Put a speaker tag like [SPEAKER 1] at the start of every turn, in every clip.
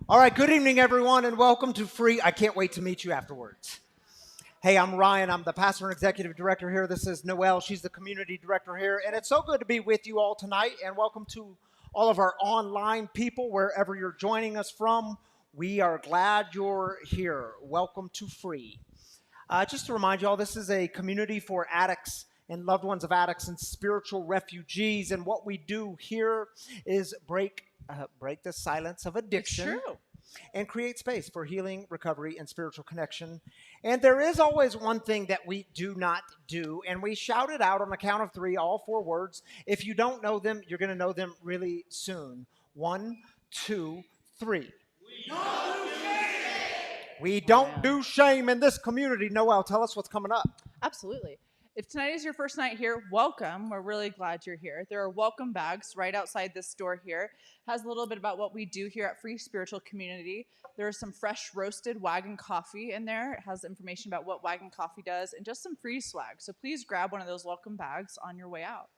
[SPEAKER 1] All right, good evening, everyone, and welcome to Free. I can't wait to meet you afterwards. Hey, I'm Ryan. I'm the pastor and executive director here. This is Noelle. She's the community director here. And it's so good to be with you all tonight. And welcome to all of our online people, wherever you're joining us from. We are glad you're here. Welcome to Free. Just to remind you all, this is a community for addicts and loved ones of addicts and spiritual refugees. And what we do here is break the silence of addiction.
[SPEAKER 2] It's true.
[SPEAKER 1] And create space for healing, recovery, and spiritual connection. And there is always one thing that we do not do, and we shout it out on the count of three, all four words. If you don't know them, you're going to know them really soon. 1, 2, 3. We don't do shame in this community. Noelle, tell us what's coming up.
[SPEAKER 2] Absolutely. If tonight is your first night here, welcome. We're really glad you're here. There are welcome bags right outside this door here. It has a little bit about what we do here at Free Spiritual Community. There is some fresh roasted wagon coffee in there. It has information about what wagon coffee does and just some free swag. So please grab one of those welcome bags on your way out.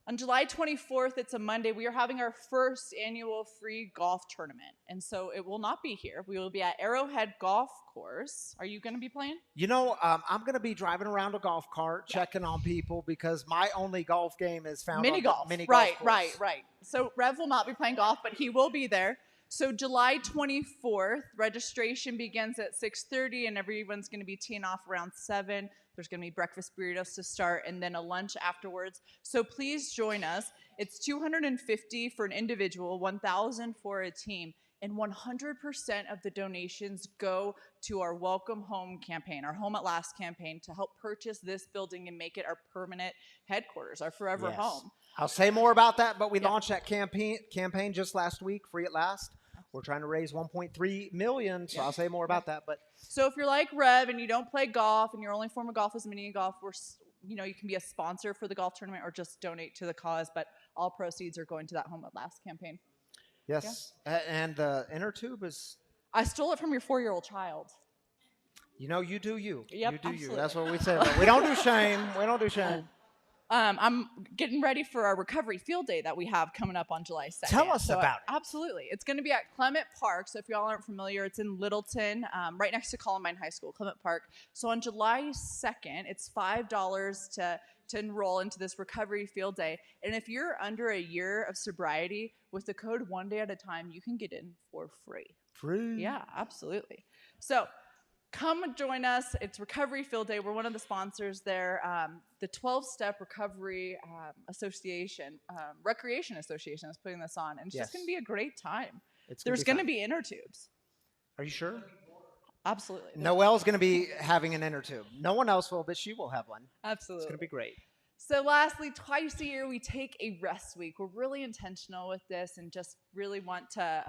[SPEAKER 2] On July 24th, it's a Monday, we are having our first annual free golf tournament. And so it will not be here. We will be at Arrowhead Golf Course. Are you going to be playing?
[SPEAKER 1] You know, I'm going to be driving around a golf cart, checking on people, because my only golf game is found
[SPEAKER 2] mini
[SPEAKER 1] on
[SPEAKER 2] golf.
[SPEAKER 1] the mini
[SPEAKER 2] Right.
[SPEAKER 1] golf course.
[SPEAKER 2] So Rev will not be playing golf, but he will be there. So July 24th, registration begins at 6:30, and everyone's going to be teeing off around 7. There's going to be breakfast burritos to start and then a lunch afterwards. So please join us. It's $250 for an individual, $1,000 for a team, and 100% of the donations go to our Welcome Home campaign, our Home at Last campaign, to help purchase this building and make it our permanent headquarters, our forever home.
[SPEAKER 1] I'll say more about that, but we launched that campaign just last week, Free at Last. We're trying to raise $1.3 million, so I'll say more about that. But
[SPEAKER 2] so if you're like Rev and you don't play golf and your only form of golf is mini golf, you can be a sponsor for the golf tournament or just donate to the cause. But all proceeds are going to that Home at Last campaign.
[SPEAKER 1] yes, and the inner tube is.
[SPEAKER 2] I stole it from your 4-year-old child.
[SPEAKER 1] You know, you do you.
[SPEAKER 2] Yep,
[SPEAKER 1] you do
[SPEAKER 2] absolutely.
[SPEAKER 1] you. That's what we say. We don't do shame. We don't do shame.
[SPEAKER 2] I'm getting ready for our recovery field day that we have coming up on July 2nd.
[SPEAKER 1] Tell us about it.
[SPEAKER 2] Absolutely. It's going to be at Clement Park. So if y'all aren't familiar, it's in Littleton, right next to Columbine High School, Clement Park. So on July 2nd, it's $5 to enroll into this recovery field day. And if you're under a year of sobriety, with the code One Day at a Time, you can get in for free.
[SPEAKER 1] Free?
[SPEAKER 2] Yeah, absolutely. So come join us. It's Recovery Field Day. We're one of the sponsors there. The 12-Step Recovery Association, Recreation Association is putting this on. And it's just going to be a great time. There's going to be inner tubes.
[SPEAKER 1] Are you sure?
[SPEAKER 2] Absolutely.
[SPEAKER 1] Noelle's going to be having an inner tube. No one else will, but she will have one.
[SPEAKER 2] Absolutely.
[SPEAKER 1] It's going to be great.
[SPEAKER 2] So lastly, twice a year, we take a rest week. We're really intentional with this and just really want to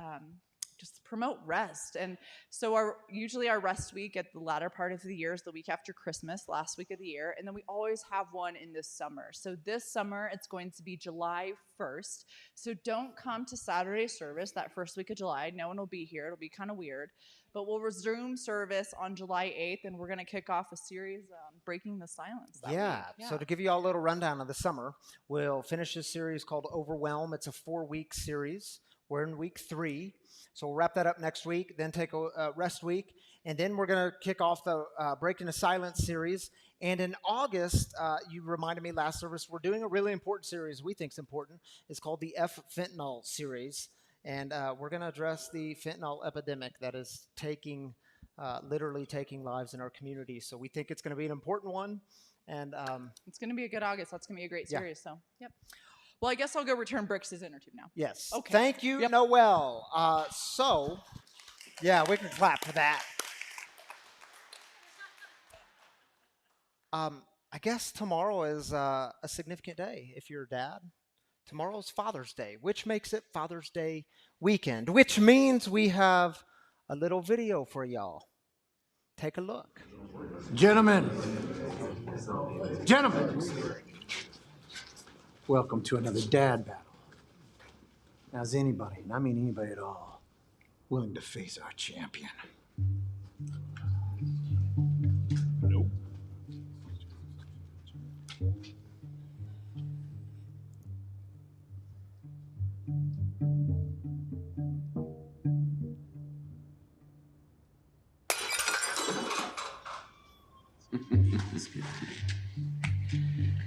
[SPEAKER 2] just promote rest. And so usually our rest week at the latter part of the year is the week after Christmas, last week of the year. And then we always have one in this summer. So this summer, it's going to be July 1st. So don't come to Saturday service that first week of July. No one will be here. It'll be kind of weird. But we'll resume service on July 8th, and we're going to kick off a series Breaking the Silence that week.
[SPEAKER 1] So to give you all a little rundown of the summer, we'll finish this series called Overwhelm. It's a 4-week series. We're in week 3. So we'll wrap that up next week, then take a rest week, and then we're going to kick off the Breaking the Silence series. And in August, you reminded me last service, we're doing a really important series we think is important. It's called the F-Fentanyl series. And we're going to address the fentanyl epidemic that is literally taking lives in our community. So we think it's going to be an important one. And
[SPEAKER 2] it's going to be a good August. That's going to be a great series. So, yep. Well, I guess I'll go return Bricks' inner tube now.
[SPEAKER 1] Yes.
[SPEAKER 2] Okay.
[SPEAKER 1] Thank you, Noelle. We can clap for that. I guess tomorrow is a significant day if you're a dad. Tomorrow's Father's Day, which makes it Father's Day weekend, which means we have a little video for y'all. Take a look.
[SPEAKER 3] Gentlemen, welcome to another dad battle. Now, is anybody, and I mean anybody at all, willing to face our champion?
[SPEAKER 4] Nope.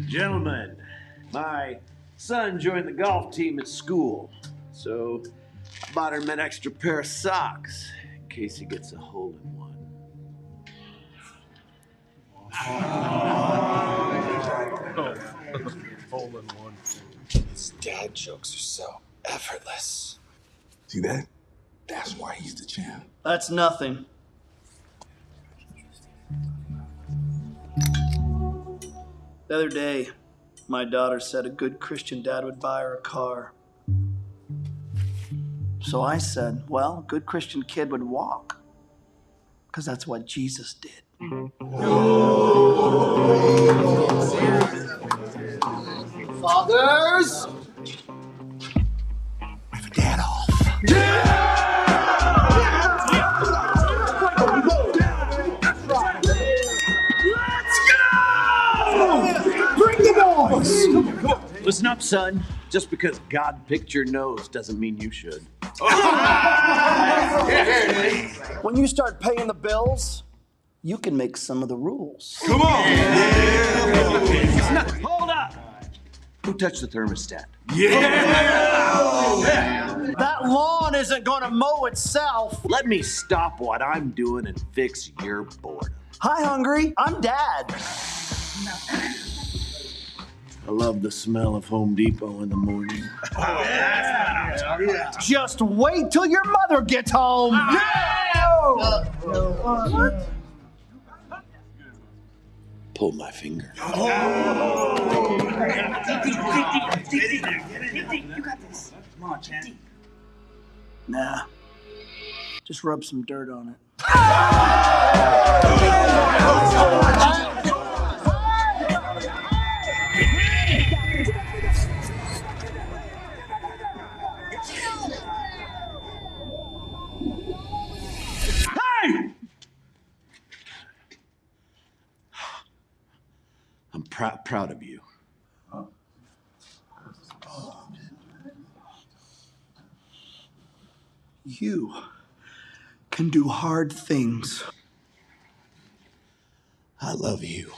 [SPEAKER 5] Gentlemen, my son joined the golf team at school, so I bought him an extra pair of socks in case he gets a hole-in-one.
[SPEAKER 4] Hole-in-one.
[SPEAKER 6] His dad jokes are so effortless. See that? That's why he's the champ.
[SPEAKER 7] That's nothing. The other day, my daughter said a good Christian dad would buy her a car. So I said, well, a good Christian kid would walk, because that's what Jesus did.
[SPEAKER 3] Fathers!
[SPEAKER 6] With a dad off.
[SPEAKER 3] Bring the boys!
[SPEAKER 5] Listen up, son. Just because God picked your nose doesn't mean you should.
[SPEAKER 7] When you start paying the bills, you can make some of the rules.
[SPEAKER 6] Come on!
[SPEAKER 5] Hold up! Who touched the thermostat?
[SPEAKER 7] That lawn isn't gonna mow itself.
[SPEAKER 5] Let me stop what I'm doing and fix your boredom.
[SPEAKER 7] Hi, Hungry. I'm Dad.
[SPEAKER 5] I love the smell of Home Depot in the morning.
[SPEAKER 7] Just wait till your mother gets home.
[SPEAKER 5] Pull my finger.
[SPEAKER 8] You got this. Come on, Chan.
[SPEAKER 7] Nah. Just rub some dirt on it.
[SPEAKER 5] I'm proud of you.
[SPEAKER 7] You can do hard things.
[SPEAKER 5] I love you.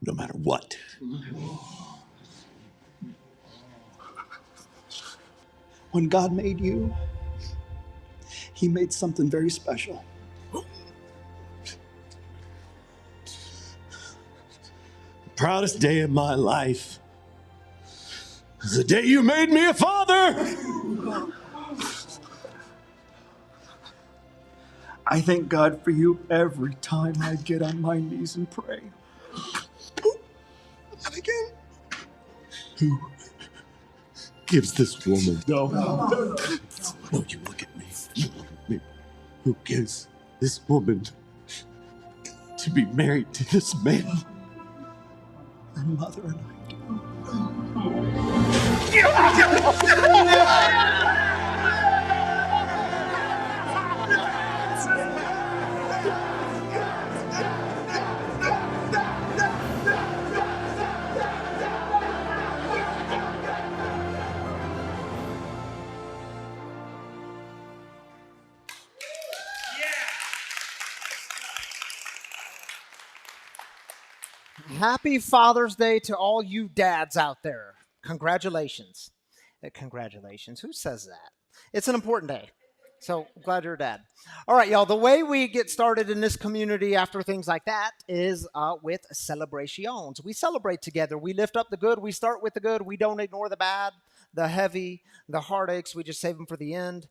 [SPEAKER 5] No matter what.
[SPEAKER 7] When God made you, He made something very special.
[SPEAKER 5] Proudest day of my life is the day you made me a father.
[SPEAKER 7] I thank God for you every time I get on my knees and pray.
[SPEAKER 6] And again.
[SPEAKER 5] Who gives this woman? No, you look at me. You look at me. Who gives this woman to be married to this man?
[SPEAKER 7] Her mother and I do.
[SPEAKER 1] Happy Father's Day to all you dads out there. Congratulations. Congratulations. Who says that? It's an important day. So glad you're a dad. All right, y'all. The way we get started in this community after things like that is with celebrations. We celebrate together. We lift up the good. We start with the good. We don't ignore the bad, the heavy, the heartaches. We just save them for the end.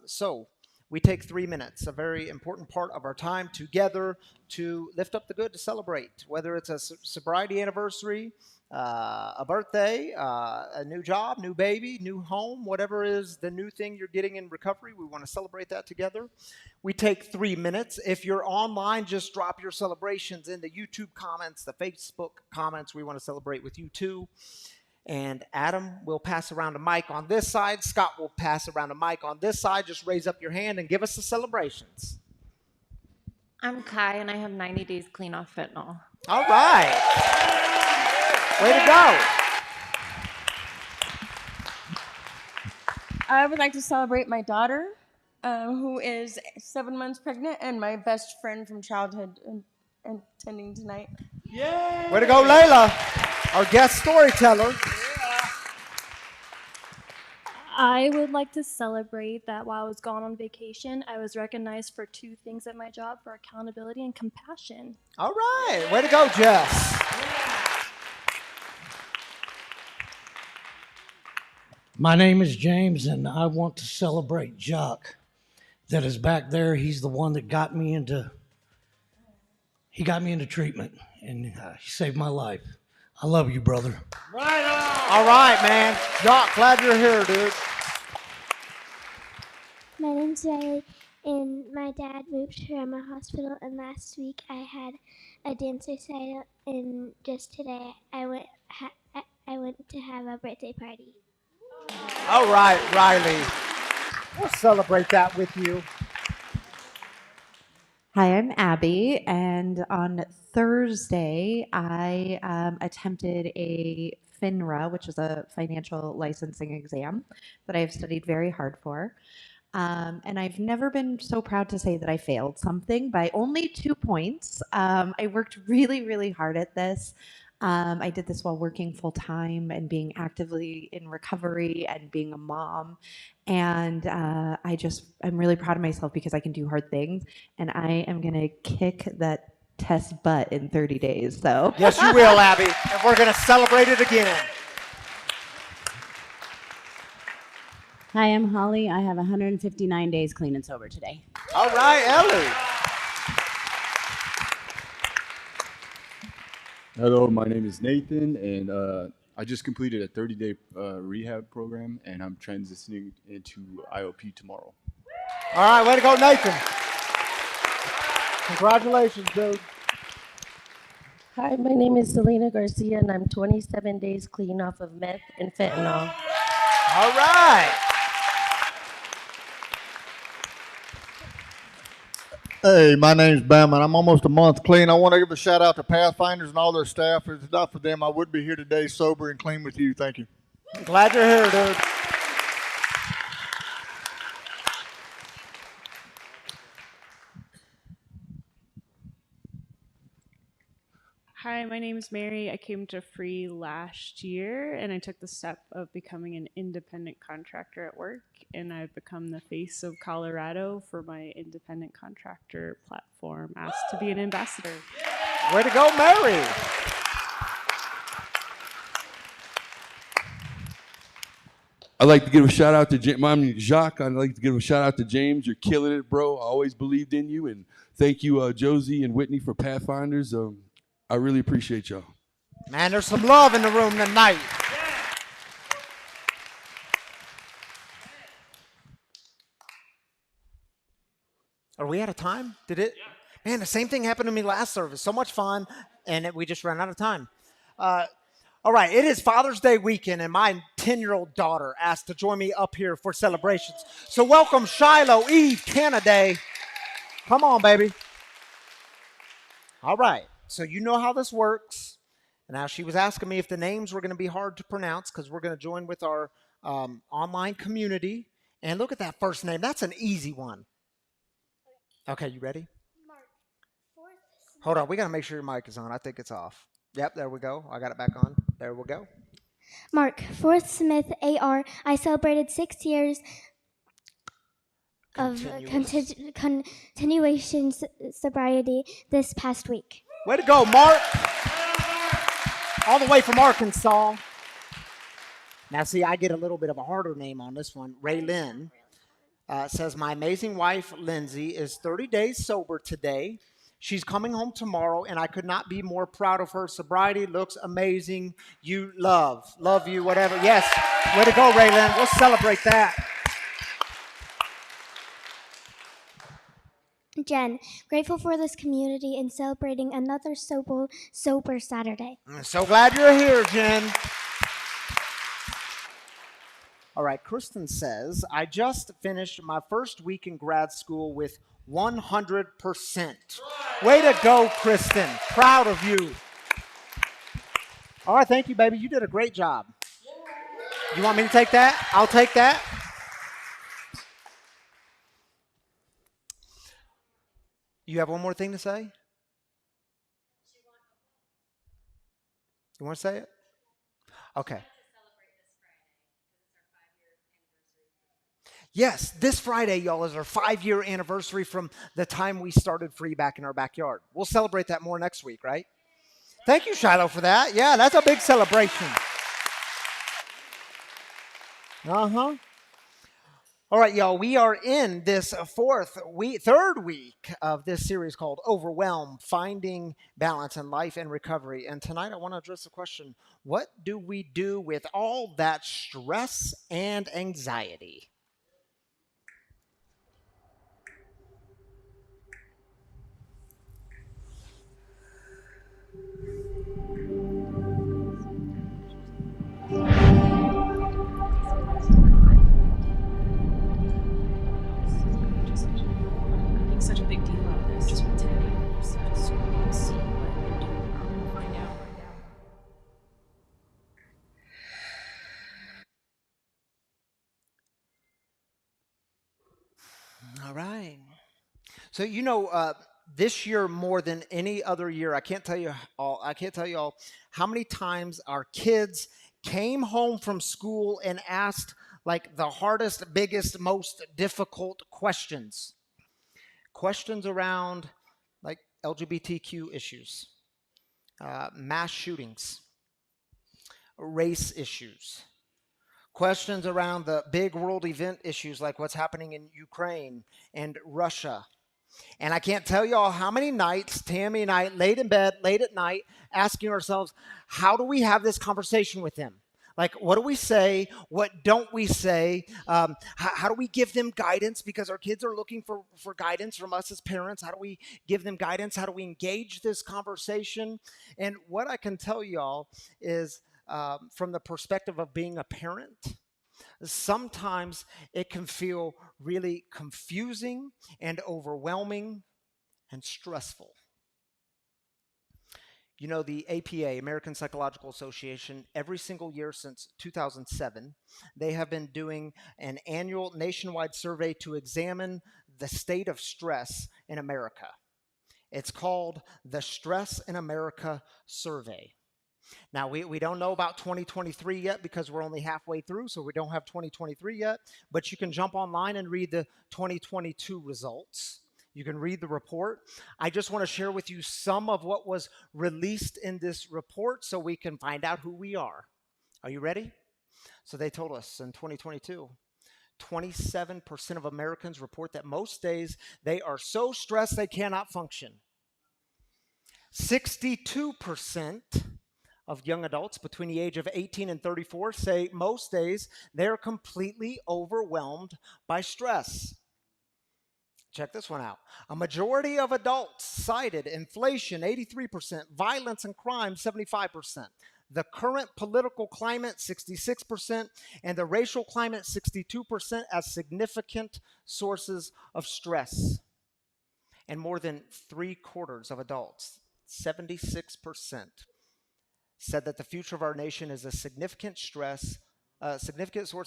[SPEAKER 1] So we take 3 minutes, a very important part of our time together to lift up the good, to celebrate, whether it's a sobriety anniversary, a birthday, a new job, new baby, new home, whatever is the new thing you're getting in recovery. We want to celebrate that together. We take 3 minutes. If you're online, just drop your celebrations in the YouTube comments, the Facebook comments. We want to celebrate with you too. And Adam will pass around a mic on this side. Scott will pass around a mic on this side. Just raise up your hand and give us the celebrations.
[SPEAKER 9] I'm Kai, and I have 90 days clean off fentanyl.
[SPEAKER 1] All right. Way to go.
[SPEAKER 10] I would like to celebrate my daughter, who is 7 months pregnant, and my best friend from childhood, attending tonight.
[SPEAKER 1] Way to go, Leila, our guest storyteller.
[SPEAKER 11] I would like to celebrate that while I was gone on vacation, I was recognized for 2 things at my job for accountability and compassion.
[SPEAKER 1] All right. Way to go, Jess.
[SPEAKER 12] My name is James, and I want to celebrate Jock that is back there. He's the one that got me into treatment, and he saved my life. I love you, brother.
[SPEAKER 1] Right on. All right, man. Doc, glad you're here, dude.
[SPEAKER 13] My name's Riley, and my dad moved from a hospital, and last week I had a dance recital, and just today I went to have a birthday party.
[SPEAKER 1] All right, Riley. We'll celebrate that with you.
[SPEAKER 14] Hi, I'm Abby, and on Thursday, I attempted a FINRA, which is a financial licensing exam that I've studied very hard for. And I've never been so proud to say that I failed something by only 2 points. I worked really, really hard at this. I did this while working full time and being actively in recovery and being a mom. And I'm really proud of myself because I can do hard things. And I am going to kick that test butt in 30 days. So
[SPEAKER 1] yes, you will, Abby. And we're going to celebrate it again.
[SPEAKER 15] Hi, I'm Holly. I have 159 days clean and sober today.
[SPEAKER 1] All right, Ellie.
[SPEAKER 4] Hello, my name is Nathan, and I just completed a 30-day rehab program, and I'm transitioning into IOP tomorrow.
[SPEAKER 1] All right, way to go, Nathan. Congratulations, dude.
[SPEAKER 16] Hi, my name is Selena Garcia, and I'm 27 days clean off of meth and fentanyl.
[SPEAKER 1] All right.
[SPEAKER 17] Hey, my name's Bam, and I'm almost a month clean. I want to give a shout out to Pathfinders and all their staff. If it's not for them, I would be here today sober and clean with you. Thank you.
[SPEAKER 1] Glad you're here, dude.
[SPEAKER 18] Hi, my name is Mary. I came to Free last year, and I took the step of becoming an independent contractor at work, and I've become the face of Colorado for my independent contractor platform, asked to be an ambassador.
[SPEAKER 1] Way to go, Mary.
[SPEAKER 5] I'd like to give a shout out to Jacques. I'd like to give a shout out to James. You're killing it, bro. I always believed in you, and thank you, Josie and Whitney, for Pathfinders. I really appreciate y'all.
[SPEAKER 1] Man, there's some love in the room tonight. Are we out of time? Did it? Man, the same thing happened to me last service. So much fun, and we just ran out of time. All right, it is Father's Day weekend, and my 10-year-old daughter asked to join me up here for celebrations. So welcome Shiloh, Eve, Kennedy. Come on, baby. All right. So you know how this works. Now, she was asking me if the names were going to be hard to pronounce because we're going to join with our online community. And look at that first name. That's an easy one. Okay, you ready? Hold on. We got to make sure your mic is on. I think it's off. Yep, there we go. I got it back on. There we go.
[SPEAKER 13] Mark, Forth Smith, AR. I celebrated 6 years of continuation sobriety this past week.
[SPEAKER 1] Way to go, Mark. All the way from Arkansas. Now, see, I get a little bit of a harder name on this one. Ray Lynn says, my amazing wife, Lindsay, is 30 days sober today. She's coming home tomorrow, and I could not be more proud of her. Sobriety looks amazing. You love you, whatever. Yes, way to go, Ray Lynn. We'll celebrate that.
[SPEAKER 13] Jen, grateful for this community and celebrating another sober Saturday.
[SPEAKER 1] I'm so glad you're here, Jen. All right, Kristen says, I just finished my first week in grad school with 100%. Way to go, Kristen. Proud of you. All right, thank you, baby. You did a great job. You want me to take that? I'll take that. You have one more thing to say? You want to say it? Okay. Yes, this Friday, y'all, is our 5-year anniversary from the time we started Free back in our backyard. We'll celebrate that more next week, right? Thank you, Shiloh, for that. Yeah, that's a big celebration. Uh-huh. All right, y'all, we are in this third week of this series called Overwhelm, Finding Balance in Life and Recovery. And tonight I want to address the question, what do we do with all that stress and anxiety?
[SPEAKER 10] Such a big deal out of this. Just pretending see what they're doing. Find out.
[SPEAKER 1] All right. So this year more than any other year, I can't tell you all how many times our kids came home from school and asked like the hardest, biggest, most difficult questions. Questions around like LGBTQ issues, mass shootings, race issues, questions around the big world event issues like what's happening in Ukraine and Russia. And I can't tell y'all how many nights Tammy and I laid in bed late at night asking ourselves, how do we have this conversation with them? Like, what do we say? What don't we say? How do we give them guidance? Because our kids are looking for guidance from us as parents. How do we give them guidance? How do we engage this conversation? And what I can tell y'all is from the perspective of being a parent, sometimes it can feel really confusing and overwhelming and stressful. You know, the APA, American Psychological Association, every single year since 2007, they have been doing an annual nationwide survey to examine the state of stress in America. It's called the Stress in America Survey. Now, we don't know about 2023 yet because we're only halfway through, so we don't have 2023 yet, but you can jump online and read the 2022 results. You can read the report. I just want to share with you some of what was released in this report so we can find out who we are. Are you ready? So they told us in 2022, 27% of Americans report that most days they are so stressed they cannot function. 62% of young adults between the age of 18 and 34 say most days they're completely overwhelmed by stress. Check this one out. A majority of adults cited inflation, 83%, violence and crime, 75%, the current political climate, 66%, and the racial climate, 62%, as significant sources of stress. And more than 3/4 of adults, 76%, said that the future of our nation is a significant source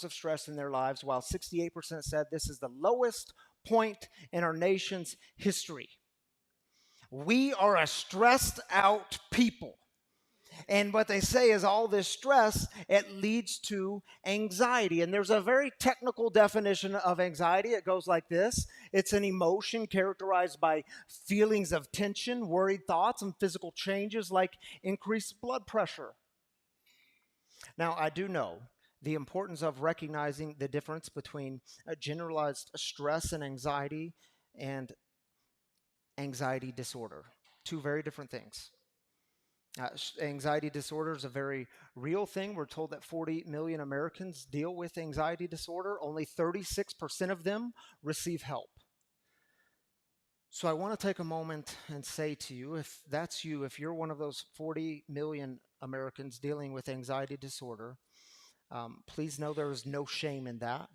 [SPEAKER 1] of stress in their lives, while 68% said this is the lowest point in our nation's history. We are a stressed out people. And what they say is all this stress, it leads to anxiety. And there's a very technical definition of anxiety. It goes like this. It's an emotion characterized by feelings of tension, worried thoughts, and physical changes like increased blood pressure. Now, I do know the importance of recognizing the difference between generalized stress and anxiety disorder. Two very different things. Anxiety disorder is a very real thing. We're told that 40 million Americans deal with anxiety disorder. Only 36% of them receive help. So I want to take a moment and say to you, if that's you, if you're one of those 40 million Americans dealing with anxiety disorder, please know there is no shame in that.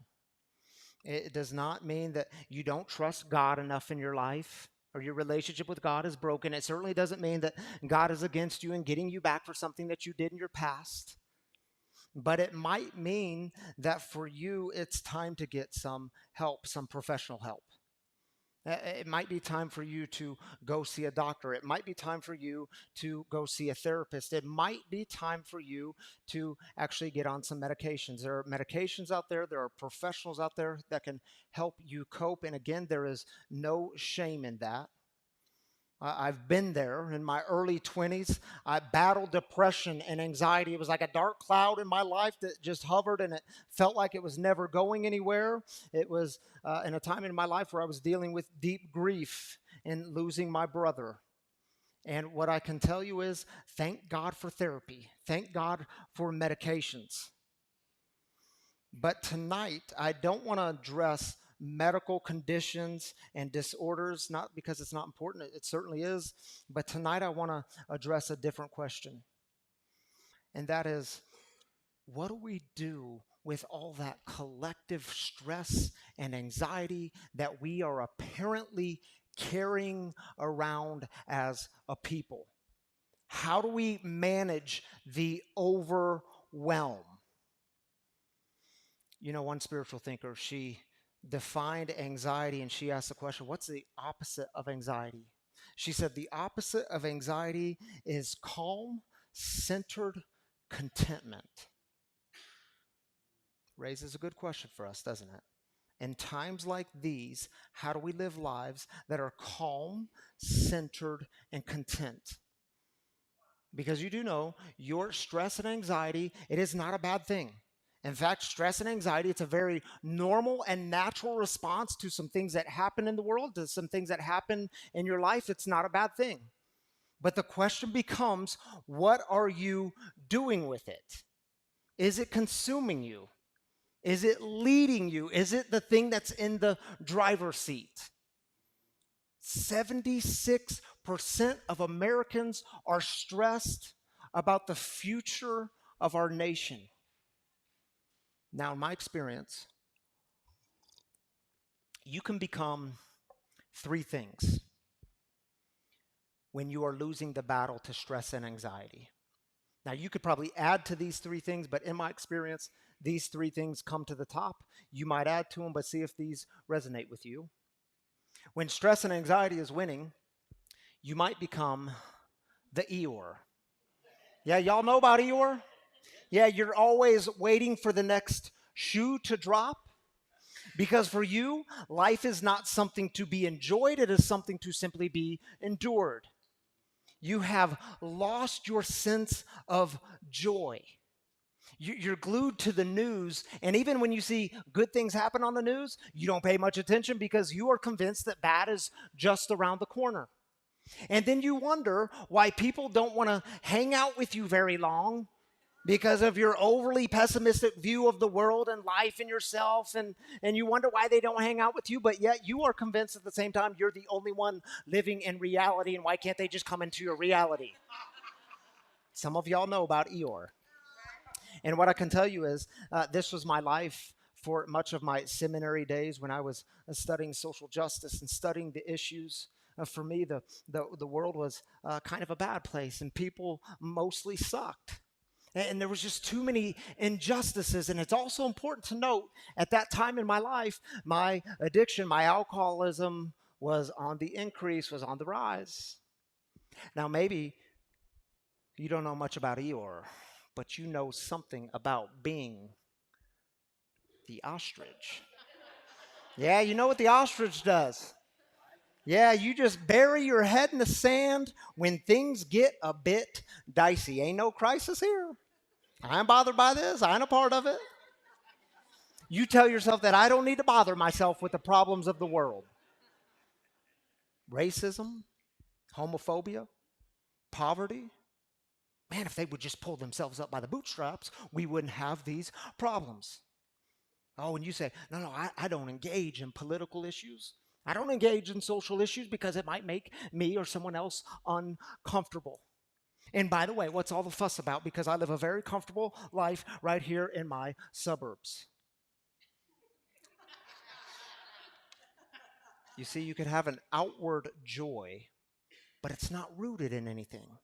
[SPEAKER 1] It does not mean that you don't trust God enough in your life or your relationship with God is broken. It certainly doesn't mean that God is against you and getting you back for something that you did in your past. But it might mean that for you, it's time to get some help, some professional help. It might be time for you to go see a doctor. It might be time for you to go see a therapist. It might be time for you to actually get on some medications. There are medications out there. There are professionals out there that can help you cope. And again, there is no shame in that. I've been there in my early 20s. I battled depression and anxiety. It was like a dark cloud in my life that just hovered and it felt like it was never going anywhere. It was in a time in my life where I was dealing with deep grief and losing my brother. And what I can tell you is thank God for therapy. Thank God for medications. But tonight, I don't want to address medical conditions and disorders, not because it's not important, it certainly is, but tonight I want to address a different question. And that is, what do we do with all that collective stress and anxiety that we are apparently carrying around as a people? How do we manage the overwhelm? You know, one spiritual thinker, she defined anxiety and she asked the question, what's the opposite of anxiety? She said, the opposite of anxiety is calm, centered contentment. Raises a good question for us, doesn't it? In times like these, how do we live lives that are calm, centered, and content? Because you do know your stress and anxiety, it is not a bad thing. In fact, stress and anxiety, it's a very normal and natural response to some things that happen in the world, to some things that happen in your life. It's not a bad thing. But the question becomes, what are you doing with it? Is it consuming you? Is it leading you? Is it the thing that's in the driver's seat? 76% of Americans are stressed about the future of our nation. Now, in my experience, you can become three things when you are losing the battle to stress and anxiety. Now, you could probably add to these three things, but in my experience, these three things come to the top. You might add to them, but see if these resonate with you. When stress and anxiety is winning, you might become the Eeyore. Yeah, y'all know about Eeyore? Yeah, you're always waiting for the next shoe to drop. Because for you, life is not something to be enjoyed, it is something to simply be endured. You have lost your sense of joy. You're glued to the news, and even when you see good things happen on the news, you don't pay much attention because you are convinced that bad is just around the corner. And then you wonder why people don't want to hang out with you very long because of your overly pessimistic view of the world and life and yourself, and you wonder why they don't hang out with you, but yet you are convinced at the same time you're the only one living in reality, and why can't they just come into your reality? Some of y'all know about Eeyore. And what I can tell you is this was my life for much of my seminary days when I was studying social justice and studying the issues. For me, the world was kind of a bad place, and people mostly sucked. And there was just too many injustices. And it's also important to note, at that time in my life, my addiction, my alcoholism was on the increase, was on the rise. Now, maybe you don't know much about Eeyore, but you know something about being the ostrich. Yeah, you know what the ostrich does. Yeah, you just bury your head in the sand when things get a bit dicey. Ain't no crisis here. I ain't bothered by this. I ain't a part of it. You tell yourself that I don't need to bother myself with the problems of the world. Racism, homophobia, poverty. Man, if they would just pull themselves up by the bootstraps, we wouldn't have these problems. Oh, and you say, no, I don't engage in political issues. I don't engage in social issues because it might make me or someone else uncomfortable. And by the way, what's all the fuss about? Because I live a very comfortable life right here in my suburbs. You see, you can have an outward joy, but it's not rooted in anything.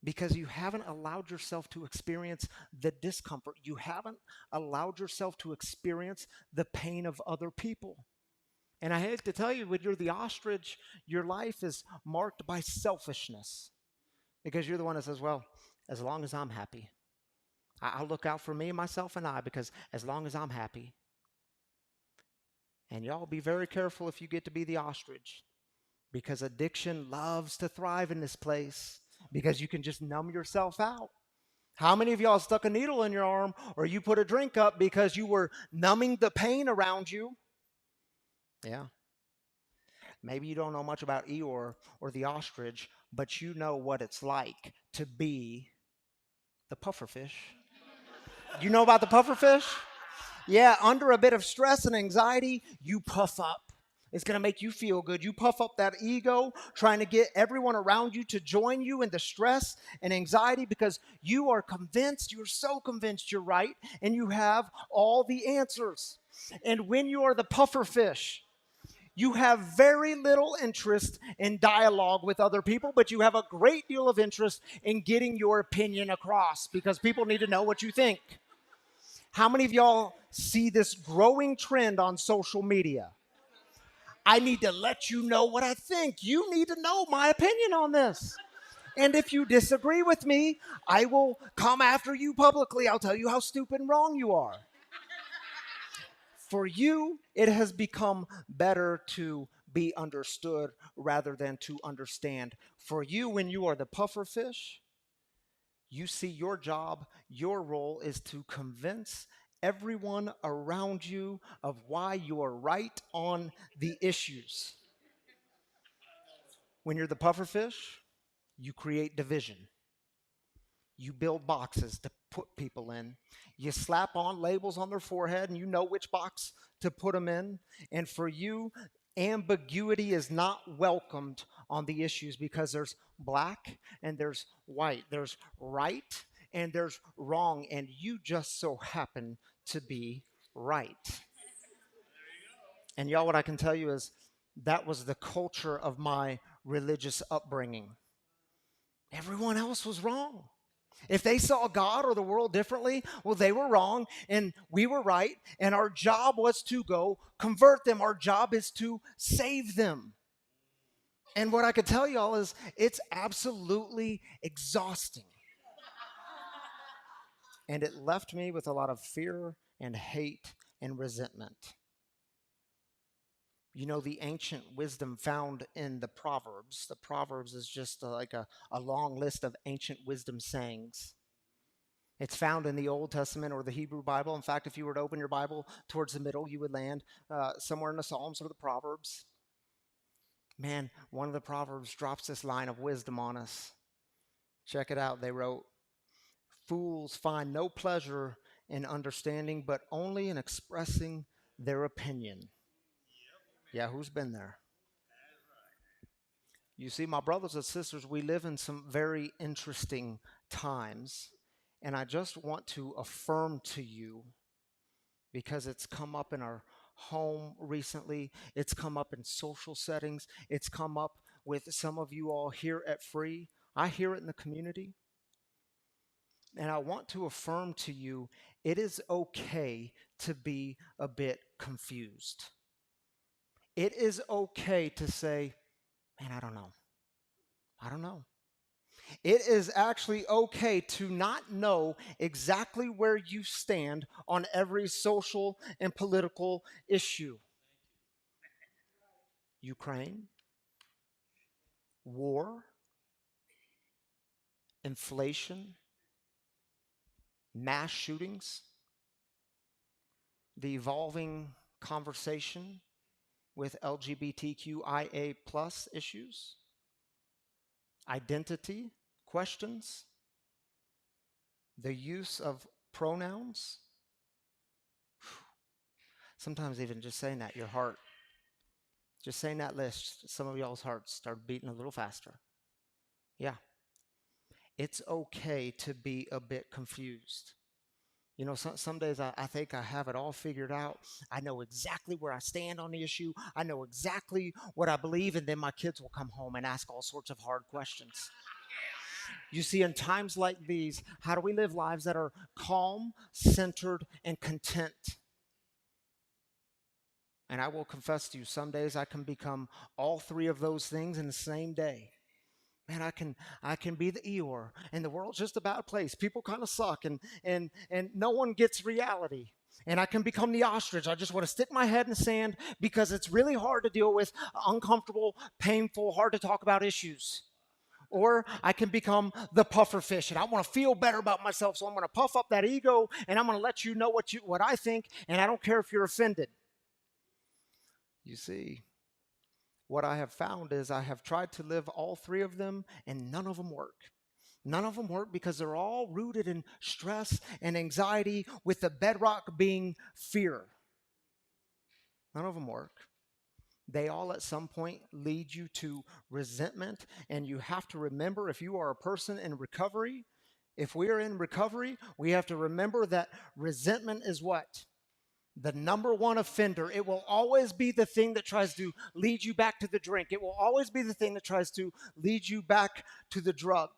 [SPEAKER 1] Because you haven't allowed yourself to experience the discomfort. You haven't allowed yourself to experience the pain of other people. And I hate to tell you, when you're the ostrich, your life is marked by selfishness because you're the one that says, well, as long as I'm happy, I'll look out for me, myself, and I, because as long as I'm happy. And y'all be very careful if you get to be the ostrich, because addiction loves to thrive in this place because you can just numb yourself out. How many of y'all stuck a needle in your arm or you put a drink up because you were numbing the pain around you? Yeah. Maybe you don't know much about Eeyore or the ostrich, but you know what it's like to be the pufferfish. You know about the pufferfish? Yeah, under a bit of stress and anxiety, you puff up. It's going to make you feel good. You puff up that ego, trying to get everyone around you to join you in the stress and anxiety because you are convinced, you're so convinced you're right, and you have all the answers. And when you are the pufferfish, you have very little interest in dialogue with other people, but you have a great deal of interest in getting your opinion across because people need to know what you think. How many of y'all see this growing trend on social media? I need to let you know what I think. You need to know my opinion on this. And if you disagree with me, I will come after you publicly. I'll tell you how stupid and wrong you are. For you, it has become better to be understood rather than to understand. For you, when you are the pufferfish, you see your job, your role is to convince everyone around you of why you are right on the issues. When you're the pufferfish, you create division. You build boxes to put people in. You slap on labels on their forehead and you know which box to put them in. And for you, ambiguity is not welcomed on the issues because there's black and there's white. There's right and there's wrong. And you just so happen to be right. And y'all, what I can tell you is that was the culture of my religious upbringing. Everyone else was wrong. If they saw God or the world differently, well, they were wrong and we were right. And our job was to go convert them. Our job is to save them. And what I could tell y'all is it's absolutely exhausting. And it left me with a lot of fear and hate and resentment. You know, the ancient wisdom found in the Proverbs. The Proverbs is just like a long list of ancient wisdom sayings. It's found in the Old Testament or the Hebrew Bible. In fact, if you were to open your Bible towards the middle, you would land somewhere in the Psalms or the Proverbs. Man, one of the Proverbs drops this line of wisdom on us. Check it out. They wrote, "Fools find no pleasure in understanding, but only in expressing their opinion." Yeah, who's been there? You see, my brothers and sisters, we live in some very interesting times. And I just want to affirm to you, because it's come up in our home recently, it's come up in social settings, it's come up with some of you all here at Free. I hear it in the community. And I want to affirm to you, it is okay to be a bit confused. It is okay to say, man, I don't know. I don't know. It is actually okay to not know exactly where you stand on every social and political issue. Ukraine, war, inflation, mass shootings, the evolving conversation with LGBTQIA plus issues, identity questions, the use of pronouns. Sometimes even just saying that, your heart, just saying that list, some of y'all's hearts start beating a little faster. Yeah. It's okay to be a bit confused. You know, some days I think I have it all figured out. I know exactly where I stand on the issue. I know exactly what I believe, and then my kids will come home and ask all sorts of hard questions. You see, in times like these, how do we live lives that are calm, centered, and content? And I will confess to you, some days I can become all three of those things in the same day. Man, I can be the Eeyore, and the world's just a bad place. People kind of suck, and no one gets reality. And I can become the ostrich. I just want to stick my head in the sand because it's really hard to deal with uncomfortable, painful, hard to talk about issues. Or I can become the puffer fish, and I want to feel better about myself, so I'm going to puff up that ego, and I'm going to let you know what I think, and I don't care if you're offended. You see, what I have found is I have tried to live all three of them, and none of them work. None of them work because they're all rooted in stress and anxiety, with the bedrock being fear. None of them work. They all at some point lead you to resentment, and you have to remember, if you are a person in recovery, if we are in recovery, we have to remember that resentment is what? The number one offender. It will always be the thing that tries to lead you back to the drink. It will always be the thing that tries to lead you back to the drug.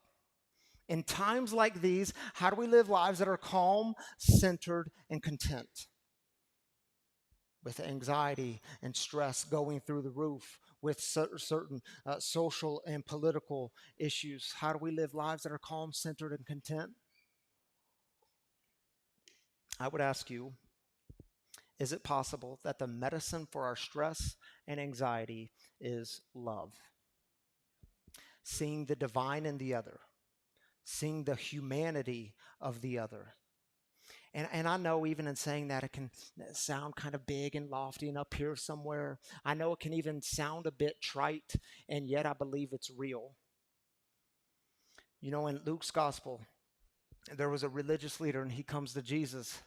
[SPEAKER 1] In times like these, how do we live lives that are calm, centered, and content? With anxiety and stress going through the roof, with certain social and political issues, how do we live lives that are calm, centered, and content? I would ask you, is it possible that the medicine for our stress and anxiety is love? Seeing the divine in the other, seeing the humanity of the other. And I know even in saying that, it can sound kind of big and lofty and up here somewhere. I know it can even sound a bit trite, and yet I believe it's real. You know, in Luke's gospel, there was a religious leader, and he comes to Jesus.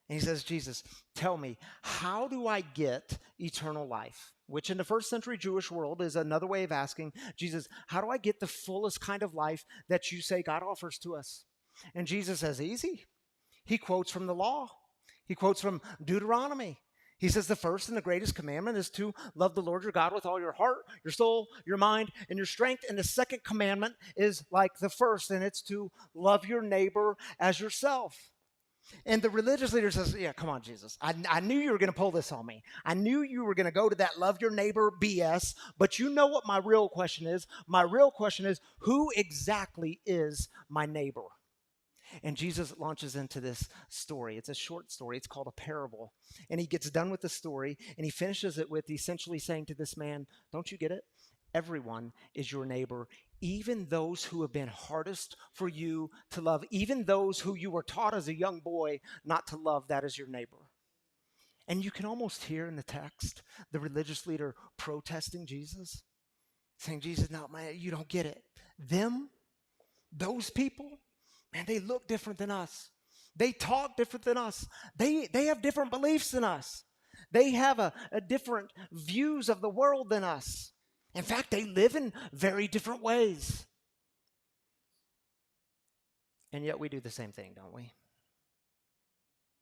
[SPEAKER 1] And he says, Jesus, tell me, how do I get eternal life? Which in the first century Jewish world is another way of asking, Jesus, how do I get the fullest kind of life that you say God offers to us? And Jesus says, easy. He quotes from the law. He quotes from Deuteronomy. He says the first and the greatest commandment is to love the Lord your God with all your heart, your soul, your mind, and your strength. And the second commandment is like the first, and it's to love your neighbor as yourself. And the religious leader says, yeah, come on, Jesus. I knew you were going to pull this on me. I knew you were going to go to that love your neighbor BS. But you know what my real question is? My real question is, who exactly is my neighbor? And Jesus launches into this story. It's a short story. It's called a parable. And he gets done with the story, and he finishes it with essentially saying to this man, don't you get it? Everyone is your neighbor, even those who have been hardest for you to love, even those who you were taught as a young boy not to love, that is your neighbor. And you can almost hear in the text the religious leader protesting Jesus, saying, Jesus, no, man, you don't get it. Them, those people, man, they look different than us. They talk different than us. They have different beliefs than us. They have a different views of the world than us. In fact, they live in very different ways. And yet we do the same thing, don't we?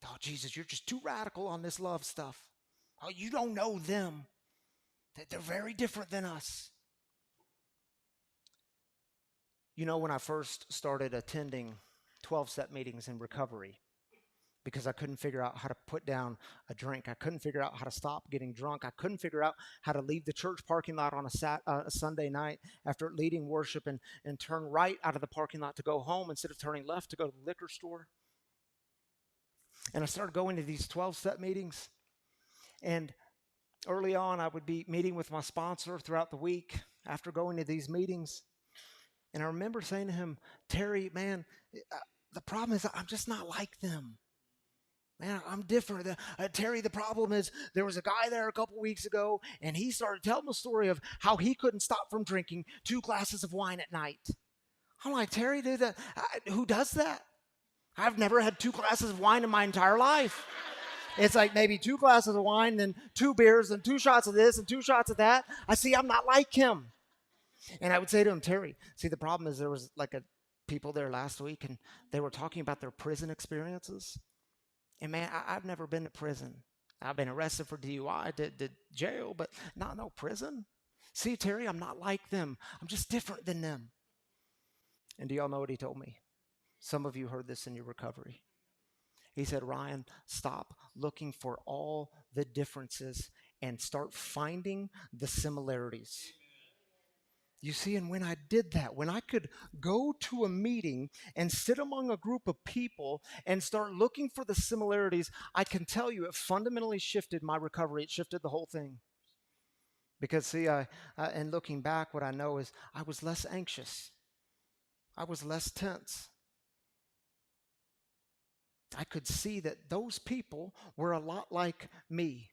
[SPEAKER 1] Oh, Jesus, you're just too radical on this love stuff. Oh, you don't know them. They're very different than us. You know, when I first started attending 12-step meetings in recovery, because I couldn't figure out how to put down a drink. I couldn't figure out how to stop getting drunk. I couldn't figure out how to leave the church parking lot on a Sunday night after leading worship and turn right out of the parking lot to go home instead of turning left to go to the liquor store. And I started going to these 12-step meetings. And early on, I would be meeting with my sponsor throughout the week after going to these meetings. And I remember saying to him, Terry, man, the problem is I'm just not like them. Man, I'm different. Terry, the problem is there was a guy there a couple weeks ago, and he started telling the story of how he couldn't stop from drinking 2 glasses of wine at night. I'm like, Terry, dude, who does that? I've never had 2 glasses of wine in my entire life. It's like maybe 2 glasses of wine, then 2 beers, and 2 shots of this, and 2 shots of that. I see I'm not like him. And I would say to him, Terry, see, the problem is there was like people there last week, and they were talking about their prison experiences. And man, I've never been to prison. I've been arrested for DUI, did jail, but no prison. See, Terry, I'm not like them. I'm just different than them. And do y'all know what he told me? Some of you heard this in your recovery. He said, Ryan, stop looking for all the differences and start finding the similarities. You see, and when I did that, when I could go to a meeting and sit among a group of people and start looking for the similarities, I can tell you it fundamentally shifted my recovery. It shifted the whole thing. Because, see, and looking back, what I know is I was less anxious. I was less tense. I could see that those people were a lot like me.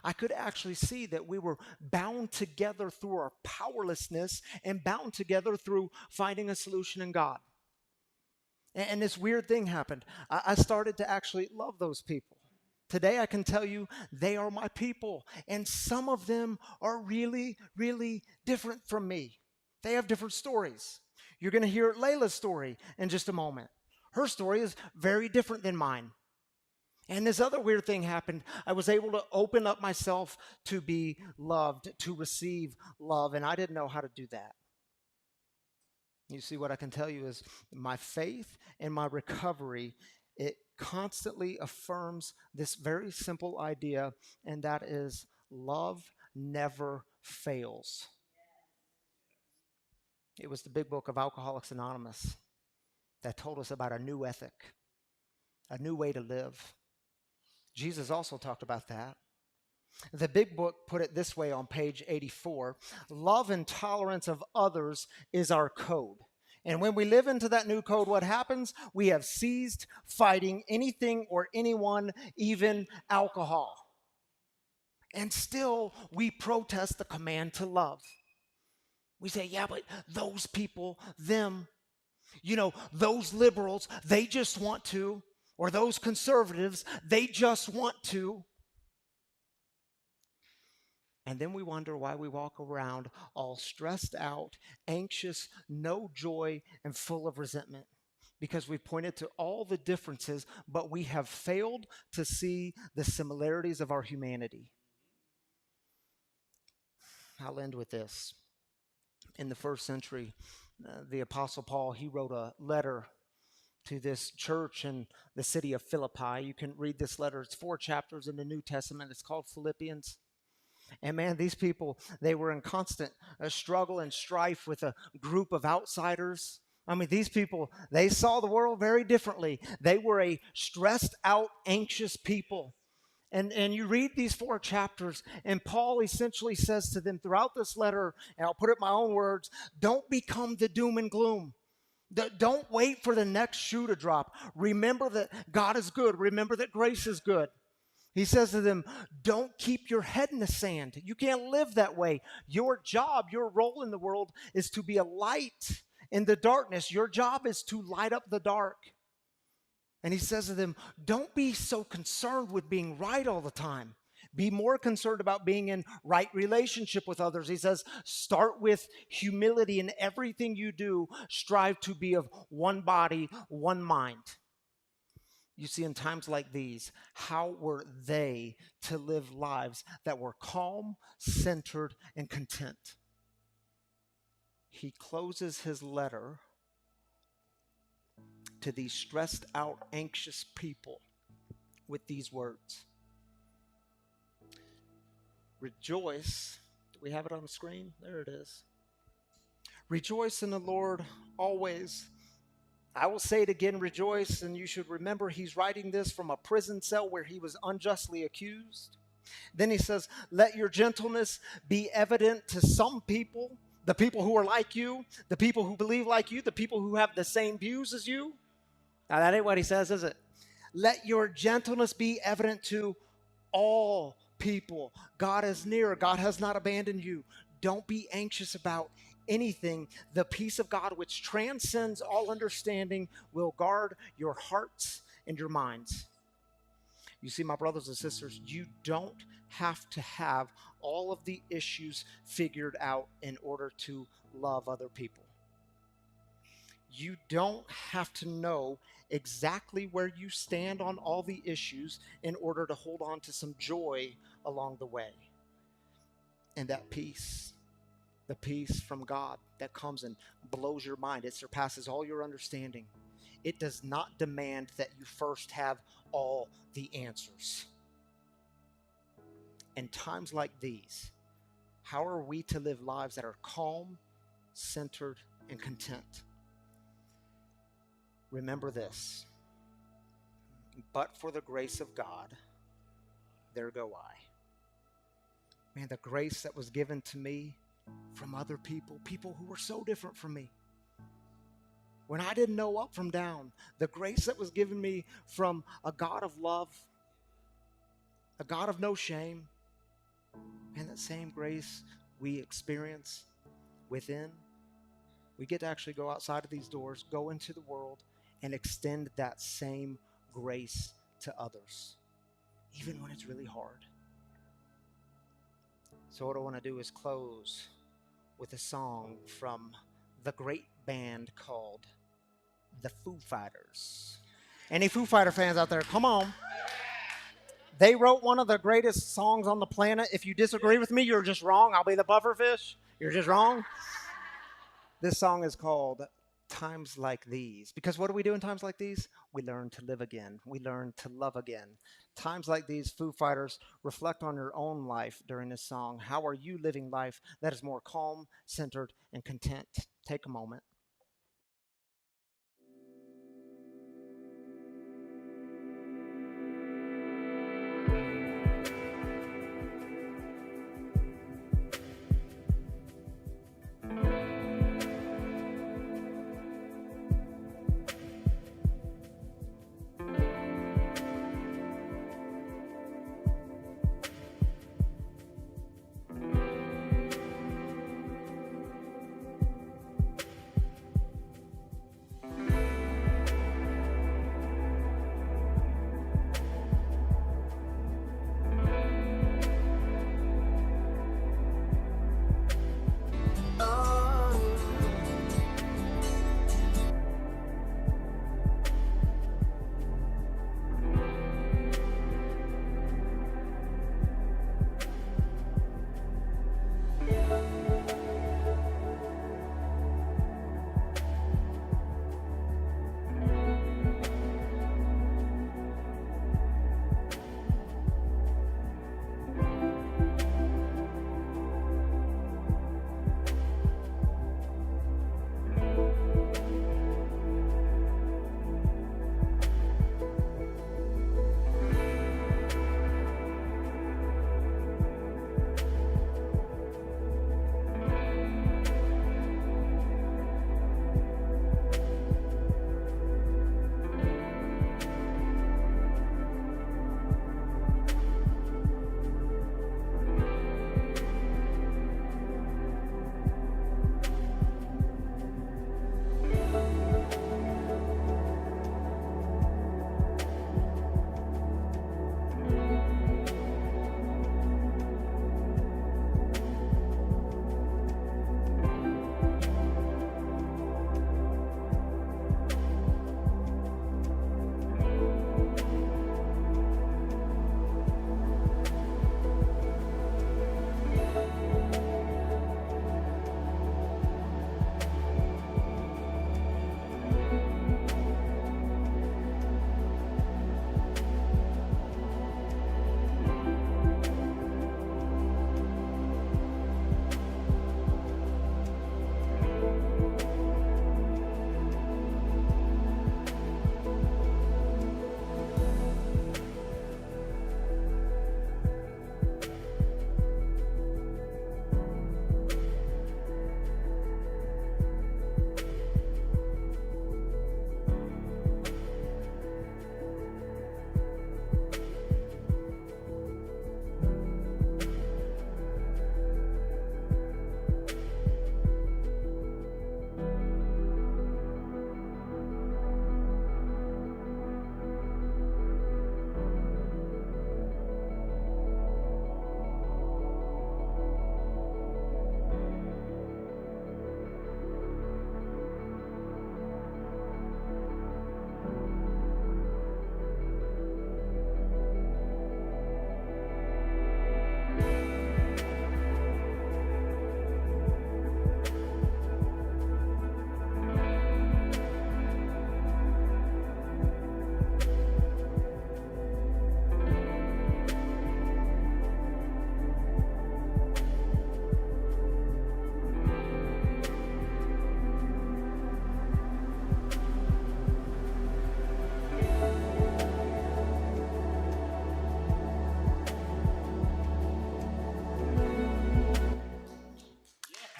[SPEAKER 1] I could actually see that we were bound together through our powerlessness and bound together through finding a solution in God. And this weird thing happened. I started to actually love those people. Today, I can tell you they are my people. And some of them are really, really different from me. They have different stories. You're going to hear Leila's story in just a moment. Her story is very different than mine. And this other weird thing happened. I was able to open up myself to be loved, to receive love, and I didn't know how to do that. You see, what I can tell you is my faith and my recovery, it constantly affirms this very simple idea, and that is love never fails. It was the big book of Alcoholics Anonymous that told us about a new ethic, a new way to live. Jesus also talked about that. The big book put it this way on page 84. Love and tolerance of others is our code. And when we live into that new code, what happens? We have ceased fighting anything or anyone, even alcohol. And still, we protest the command to love. We say, yeah, but those people, them, those liberals, they just want to. Or those conservatives, they just want to. And then we wonder why we walk around all stressed out, anxious, no joy, and full of resentment. Because we pointed to all the differences, but we have failed to see the similarities of our humanity. I'll end with this. In the first century, the Apostle Paul, he wrote a letter to this church in the city of Philippi. You can read this letter. It's 4 chapters in the New Testament. It's called Philippians. And man, these people, they were in constant struggle and strife with a group of outsiders. I mean, these people, they saw the world very differently. They were a stressed out, anxious people. And you read these 4 chapters, and Paul essentially says to them throughout this letter, and I'll put it in my own words, don't become the doom and gloom. Don't wait for the next shoe to drop. Remember that God is good. Remember that grace is good. He says to them, don't keep your head in the sand. You can't live that way. Your job, your role in the world is to be a light in the darkness. Your job is to light up the dark. And he says to them, don't be so concerned with being right all the time. Be more concerned about being in right relationship with others. He says, start with humility in everything you do. Strive to be of one body, one mind. You see, in times like these, how were they to live lives that were calm, centered, and content? He closes his letter to these stressed out, anxious people with these words. Rejoice. Do we have it on the screen? There it is. Rejoice in the Lord always. I will say it again, rejoice, and you should remember he's writing this from a prison cell where he was unjustly accused. Then he says, let your gentleness be evident to some people, the people who are like you, the people who believe like you, the people who have the same views as you. Now, that ain't what he says, is it? Let your gentleness be evident to all people. God is near. God has not abandoned you. Don't be anxious about anything. The peace of God, which transcends all understanding, will guard your hearts and your minds. You see, my brothers and sisters, you don't have to have all of the issues figured out in order to love other people. You don't have to know exactly where you stand on all the issues in order to hold on to some joy along the way. And that peace, the peace from God that comes and blows your mind, it surpasses all your understanding. It does not demand that you first have all the answers. In times like these, how are we to live lives that are calm, centered, and content? Remember this. But for the grace of God, there go I. Man, the grace that was given to me from other people, people who were so different from me. When I didn't know up from down, the grace that was given me from a God of love, a God of no shame, and that same grace we experience within, we get to actually go outside of these doors, go into the world, and extend that same grace to others, even when it's really hard. So what I want to do is close with a song from the great band called the Foo Fighters. Any Foo Fighter fans out there, come on. They wrote one of the greatest songs on the planet. If you disagree with me, you're just wrong. I'll be the pufferfish. You're just wrong. This song is called Times Like These. Because what do we do in times like these? We learn to live again. We learn to love again. Times like these, Foo Fighters, reflect on your own life during this song. How are you living life that is more calm, centered, and content? Take a moment.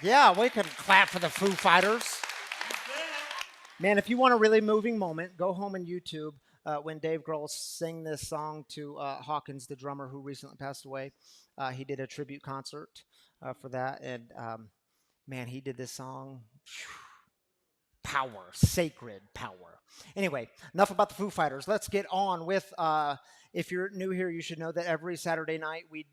[SPEAKER 1] Yeah, we could clap for the Foo Fighters. Man, if you want a really moving moment, go home and YouTube when Dave Grohl sang this song to Hawkins, the drummer who recently passed away. He did a tribute concert for that, and man, he did this song. Power, sacred power. Anyway, enough about the Foo Fighters. Let's get on with. If you're new here, you should know that every Saturday night we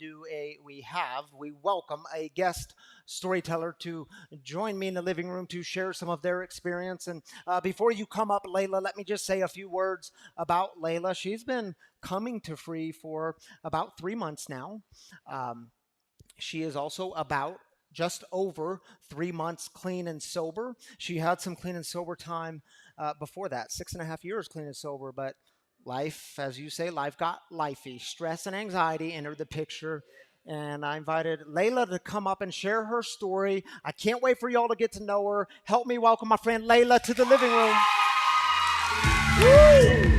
[SPEAKER 1] welcome a guest storyteller to join me in the living room to share some of their experience. And before you come up, Leila, let me just say a few words about Leila. She's been coming to Free for about 3 months now. She is also about just over 3 months clean and sober. She had some clean and sober time before that, 6.5 years clean and sober, but life, as you say, life got lifey. Stress and anxiety entered the picture, and I invited Leila to come up and share her story. I can't wait for y'all to get to know her. Help me welcome my friend Leila to the living room. Woo!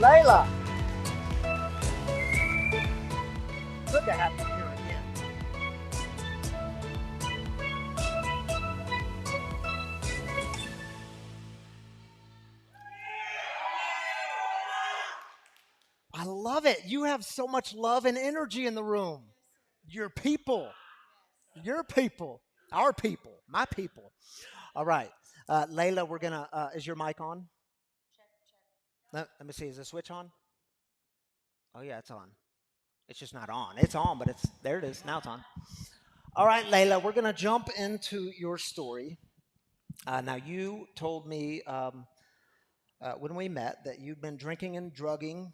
[SPEAKER 1] Leila. Good to have you here again. I love it. You have so much love and energy in the room. Your people. Your people. Our people. My people. All right. Leila, we're going to, is your mic on? Check. Let me see. Is the switch on? Oh, yeah, it's on. It's just not on. It's on, but there it is. Now it's on. All right, Leila, we're going to jump into your story. Now, you told me when we met that you'd been drinking and drugging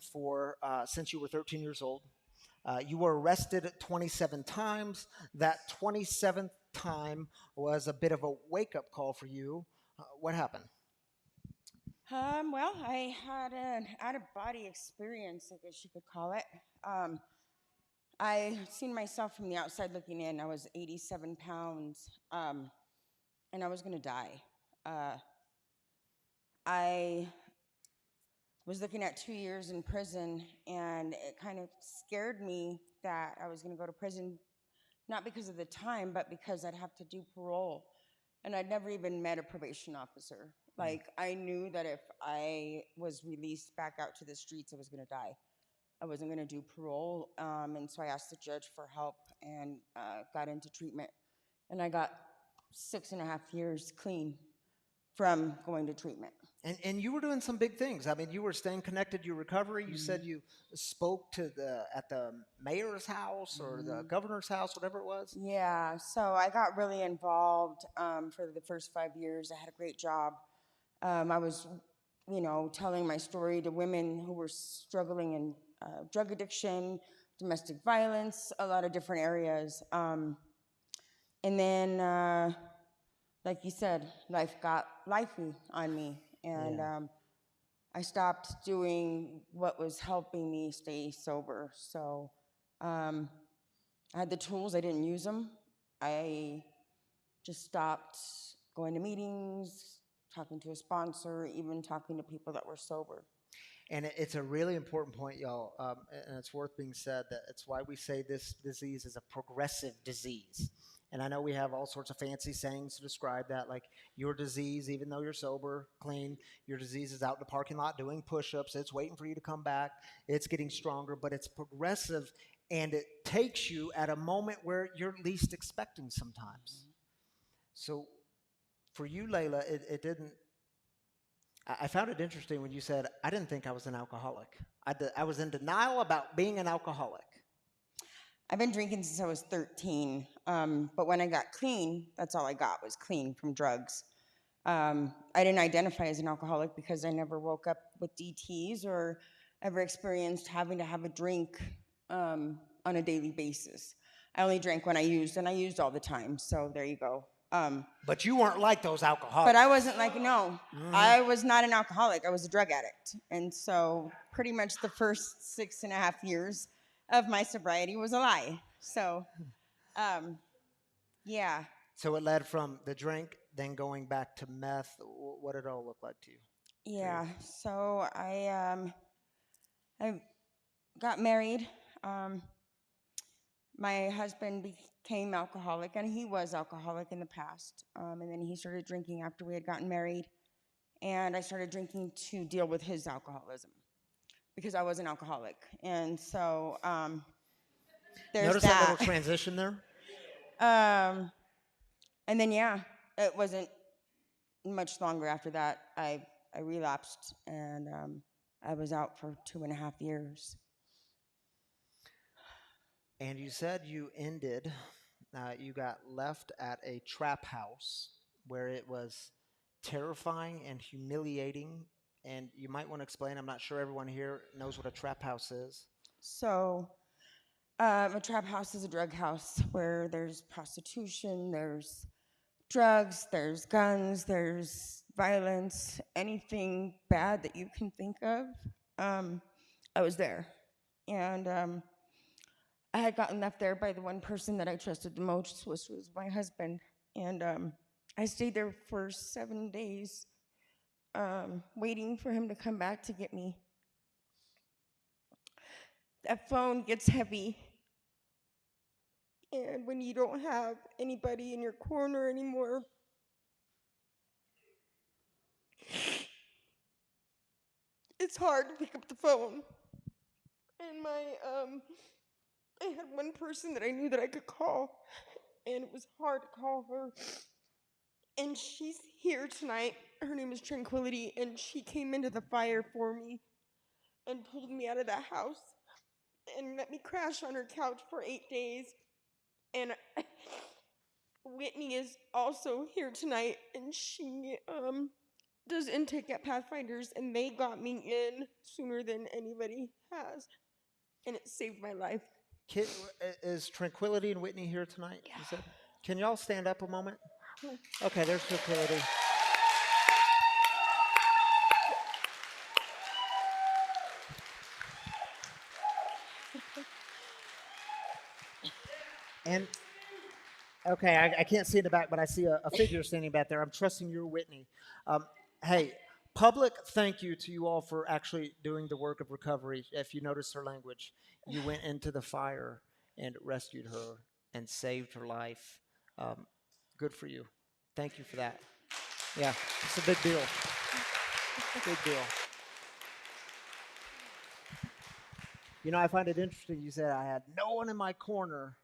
[SPEAKER 1] since you were 13 years old. You were arrested 27 times. That 27th time was a bit of a wake-up call for you. What happened?
[SPEAKER 19] Well, I had an out-of-body experience, I guess you could call it. I seen myself from the outside looking in. I was 87 pounds, and I was going to die. I was looking at 2 years in prison, and it kind of scared me that I was going to go to prison, not because of the time, but because I'd have to do parole. And I'd never even met a probation officer. Like, I knew that if I was released back out to the streets, I was going to die. I wasn't going to do parole, and so I asked the judge for help and got into treatment. And I got 6.5 years clean from going to treatment.
[SPEAKER 1] And you were doing some big things. I mean, you were staying connected to your recovery. You said you spoke at the mayor's house or the governor's house, whatever it was.
[SPEAKER 19] Yeah, so I got really involved for the first 5 years. I had a great job. I was, telling my story to women who were struggling in drug addiction, domestic violence, a lot of different areas. And then, like you said, life got lifey on me. And I stopped doing what was helping me stay sober. So I had the tools, I didn't use them. I just stopped going to meetings, talking to a sponsor, even talking to people that were sober.
[SPEAKER 1] And it's a really important point, y'all, and it's worth being said that it's why we say this disease is a progressive disease. And I know we have all sorts of fancy sayings to describe that, like your disease, even though you're sober, clean, your disease is out in the parking lot doing push-ups. It's waiting for you to come back. It's getting stronger, but it's progressive, and it takes you at a moment where you're least expecting sometimes. So for you, Leila, it didn't. I found it interesting when you said, I didn't think I was an alcoholic. I was in denial about being an alcoholic.
[SPEAKER 19] I've been drinking since I was 13, but when I got clean, that's all I got was clean from drugs. I didn't identify as an alcoholic because I never woke up with DTs or ever experienced having to have a drink on a daily basis. I only drank when I used, and I used all the time, so there you go.
[SPEAKER 1] But you weren't like those alcoholics.
[SPEAKER 19] But I wasn't I was not an alcoholic. I was a drug addict. And so pretty much the first 6.5 years of my sobriety was a lie. So, yeah.
[SPEAKER 1] So it led from the drink, then going back to meth. What did it all look like to you?
[SPEAKER 19] Yeah. So I got married. my husband became alcoholic, and he was alcoholic in the past. And then he started drinking after we had gotten married. And I started drinking to deal with his alcoholism because I was an alcoholic. And so there's
[SPEAKER 1] Notice that little transition there?
[SPEAKER 19] And then, yeah, it wasn't much longer after that. I relapsed, and I was out for 2.5 years.
[SPEAKER 1] And you said you ended, you got left at a trap house where it was terrifying and humiliating. And you might want to explain, I'm not sure everyone here knows what a trap house is.
[SPEAKER 19] So a trap house is a drug house where there's prostitution, there's drugs, there's guns, there's violence, anything bad that you can think of. I was there. And I had gotten left there by the one person that I trusted the most, which was my husband. And I stayed there for 7 days, waiting for him to come back to get me. That phone gets heavy. And when you don't have anybody in your corner anymore, it's hard to pick up the phone. And I had one person that I knew that I could call, and it was hard to call her. And she's here tonight. Her name is Tranquility, and she came into the fire for me and pulled me out of that house and let me crash on her couch for 8 days. And Whitney is also here tonight, and she does intake at Pathfinders, and they got me in sooner than anybody has, and it saved my life.
[SPEAKER 1] Is Tranquility and Whitney here tonight? Yeah. Can y'all stand up a moment? Okay, there's Tranquility. And, okay, I can't see in the back, but I see a figure standing back there. I'm trusting you're Whitney. Hey, public thank you to you all for actually doing the work of recovery. If you notice her language, you went into the fire and rescued her and saved her life. Good for you. Thank you for that. Yeah, it's a big deal. Big deal. You know, I find it interesting. You said I had no one in my corner,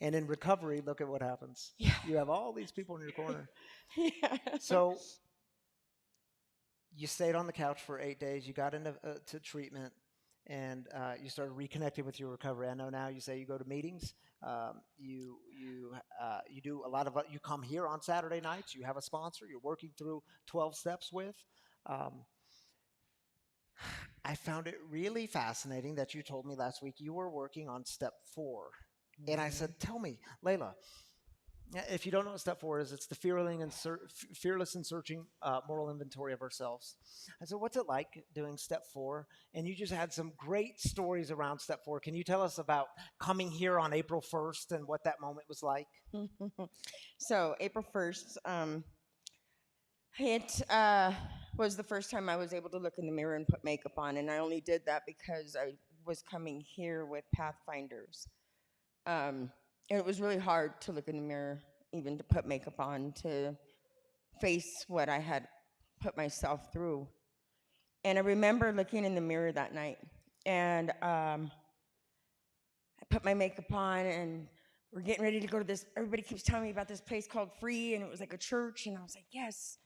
[SPEAKER 1] and in recovery, look at what happens. Yeah. You have all these people in your corner.
[SPEAKER 19] Yeah.
[SPEAKER 1] So you stayed on the couch for 8 days. You got into to treatment, and you started reconnecting with your recovery. I know now you say you go to meetings. You do a lot of. You come here on Saturday nights. You have a sponsor. You're working through 12 steps with. I found it really fascinating that you told me last week you were working on step 4. Mm-hmm. And I said, tell me, Leila, if you don't know what step 4 is, it's the fearless and searching moral inventory of ourselves. I said, what's it like doing step 4? And you just had some great stories around step 4. Can you tell us about coming here on April 1st and what that moment was like?
[SPEAKER 19] So April 1st, it was the first time I was able to look in the mirror and put makeup on, and I only did that because I was coming here with Pathfinders. And it was really hard to look in the mirror, even to put makeup on, to face what I had put myself through. And I remember looking in the mirror that night, and I put my makeup on, and we're getting ready to go to this. Everybody keeps telling me about this place called Free, and it was like a church, and I was like, yes.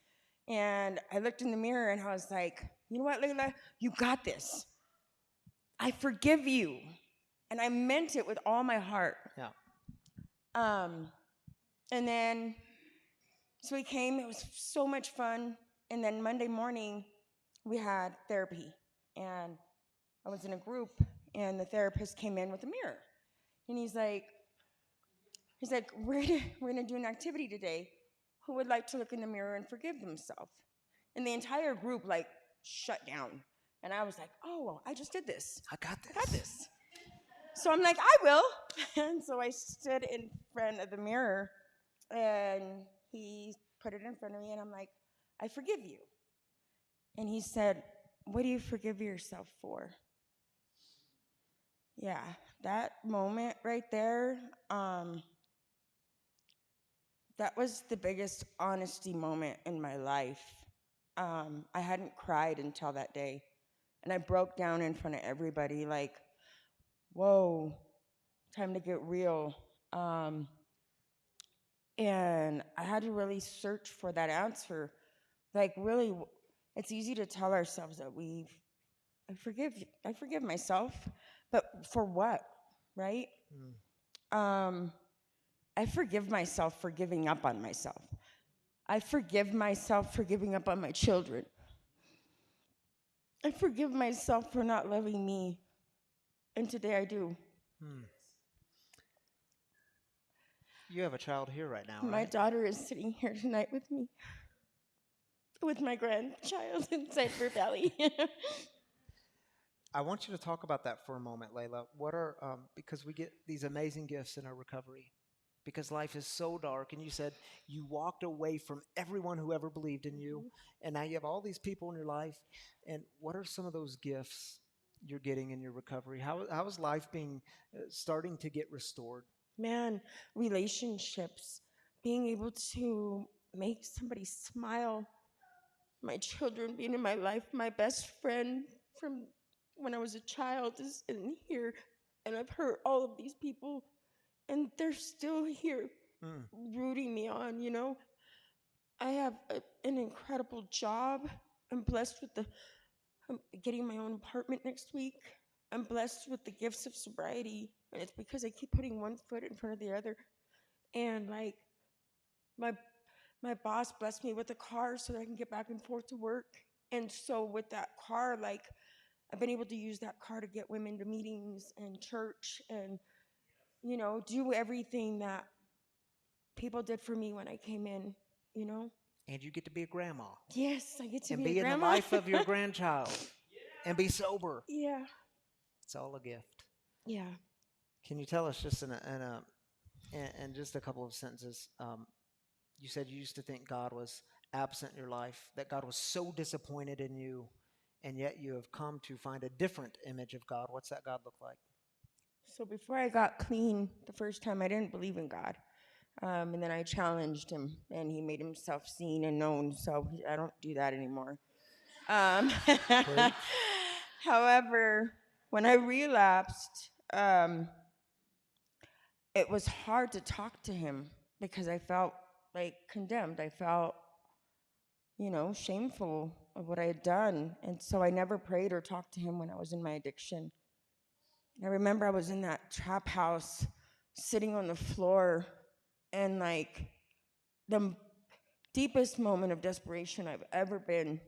[SPEAKER 19] And I looked in the mirror, and I was like, you know what, Leila? You got this. I forgive you. And I meant it with all my heart.
[SPEAKER 1] Yeah.
[SPEAKER 19] And then, so we came. It was so much fun. And then Monday morning, we had therapy. And I was in a group, and the therapist came in with a mirror. And he's like, we're gonna do an activity today. Who would like to look in the mirror and forgive themselves? And the entire group shut down. And I was like, oh, well, I just did this.
[SPEAKER 1] I got this.
[SPEAKER 19] So I'm like, I will. And so I stood in front of the mirror, and he put it in front of me, and I'm like, I forgive you. And he said, what do you forgive yourself for? Yeah, that moment right there, that was the biggest honesty moment in my life. I hadn't cried until that day. And I broke down in front of everybody like, whoa, time to get real. And I had to really search for that answer. Like, really, it's easy to tell ourselves that I forgive myself, but for what, right? I forgive myself for giving up on myself. I forgive myself for giving up on my children. I forgive myself for not loving me. And today I do.
[SPEAKER 1] You have a child here right now,
[SPEAKER 19] My
[SPEAKER 1] right?
[SPEAKER 19] daughter is sitting here tonight with me, with my grandchild inside her belly.
[SPEAKER 1] I want you to talk about that for a moment, Leila. What are, because we get these amazing gifts in our recovery, because life is so dark. And you said you walked away from everyone who ever believed in you, and now you have all these people in your life. And what are some of those gifts you're getting in your recovery? How is life being starting to get restored?
[SPEAKER 19] Man, relationships, being able to make somebody smile, my children being in my life, my best friend from when I was a child is in here, and I've hurt all of these people, and they're still here rooting me on, you know? I have an incredible job. I'm blessed with I'm getting my own apartment next week. I'm blessed with the gifts of sobriety, and it's because I keep putting one foot in front of the other. And like my my boss blessed me with a car so that I can get back and forth to work. And so with that car, like I've been able to use that car to get women to meetings and church and do everything that people did for me when I came in, you know?
[SPEAKER 1] And you get to be a grandma.
[SPEAKER 19] Yes, I get to
[SPEAKER 1] And
[SPEAKER 19] be a
[SPEAKER 1] be in the
[SPEAKER 19] grandma.
[SPEAKER 1] life of your grandchild. And be sober.
[SPEAKER 19] Yeah.
[SPEAKER 1] It's all a gift.
[SPEAKER 19] Yeah.
[SPEAKER 1] Can you tell us just in just a couple of sentences? You said you used to think God was absent in your life, that God was so disappointed in you, and yet you have come to find a different image of God. What's that God look like?
[SPEAKER 19] So before I got clean the first time, I didn't believe in God. And then I challenged him, and he made himself seen and known. So I don't do that anymore. However, when I relapsed, it was hard to talk to him because I felt like condemned. I felt, shameful of what I had done. And so I never prayed or talked to him when I was in my addiction. And I remember I was in that trap house sitting on the floor, and like the deepest moment of desperation I've ever been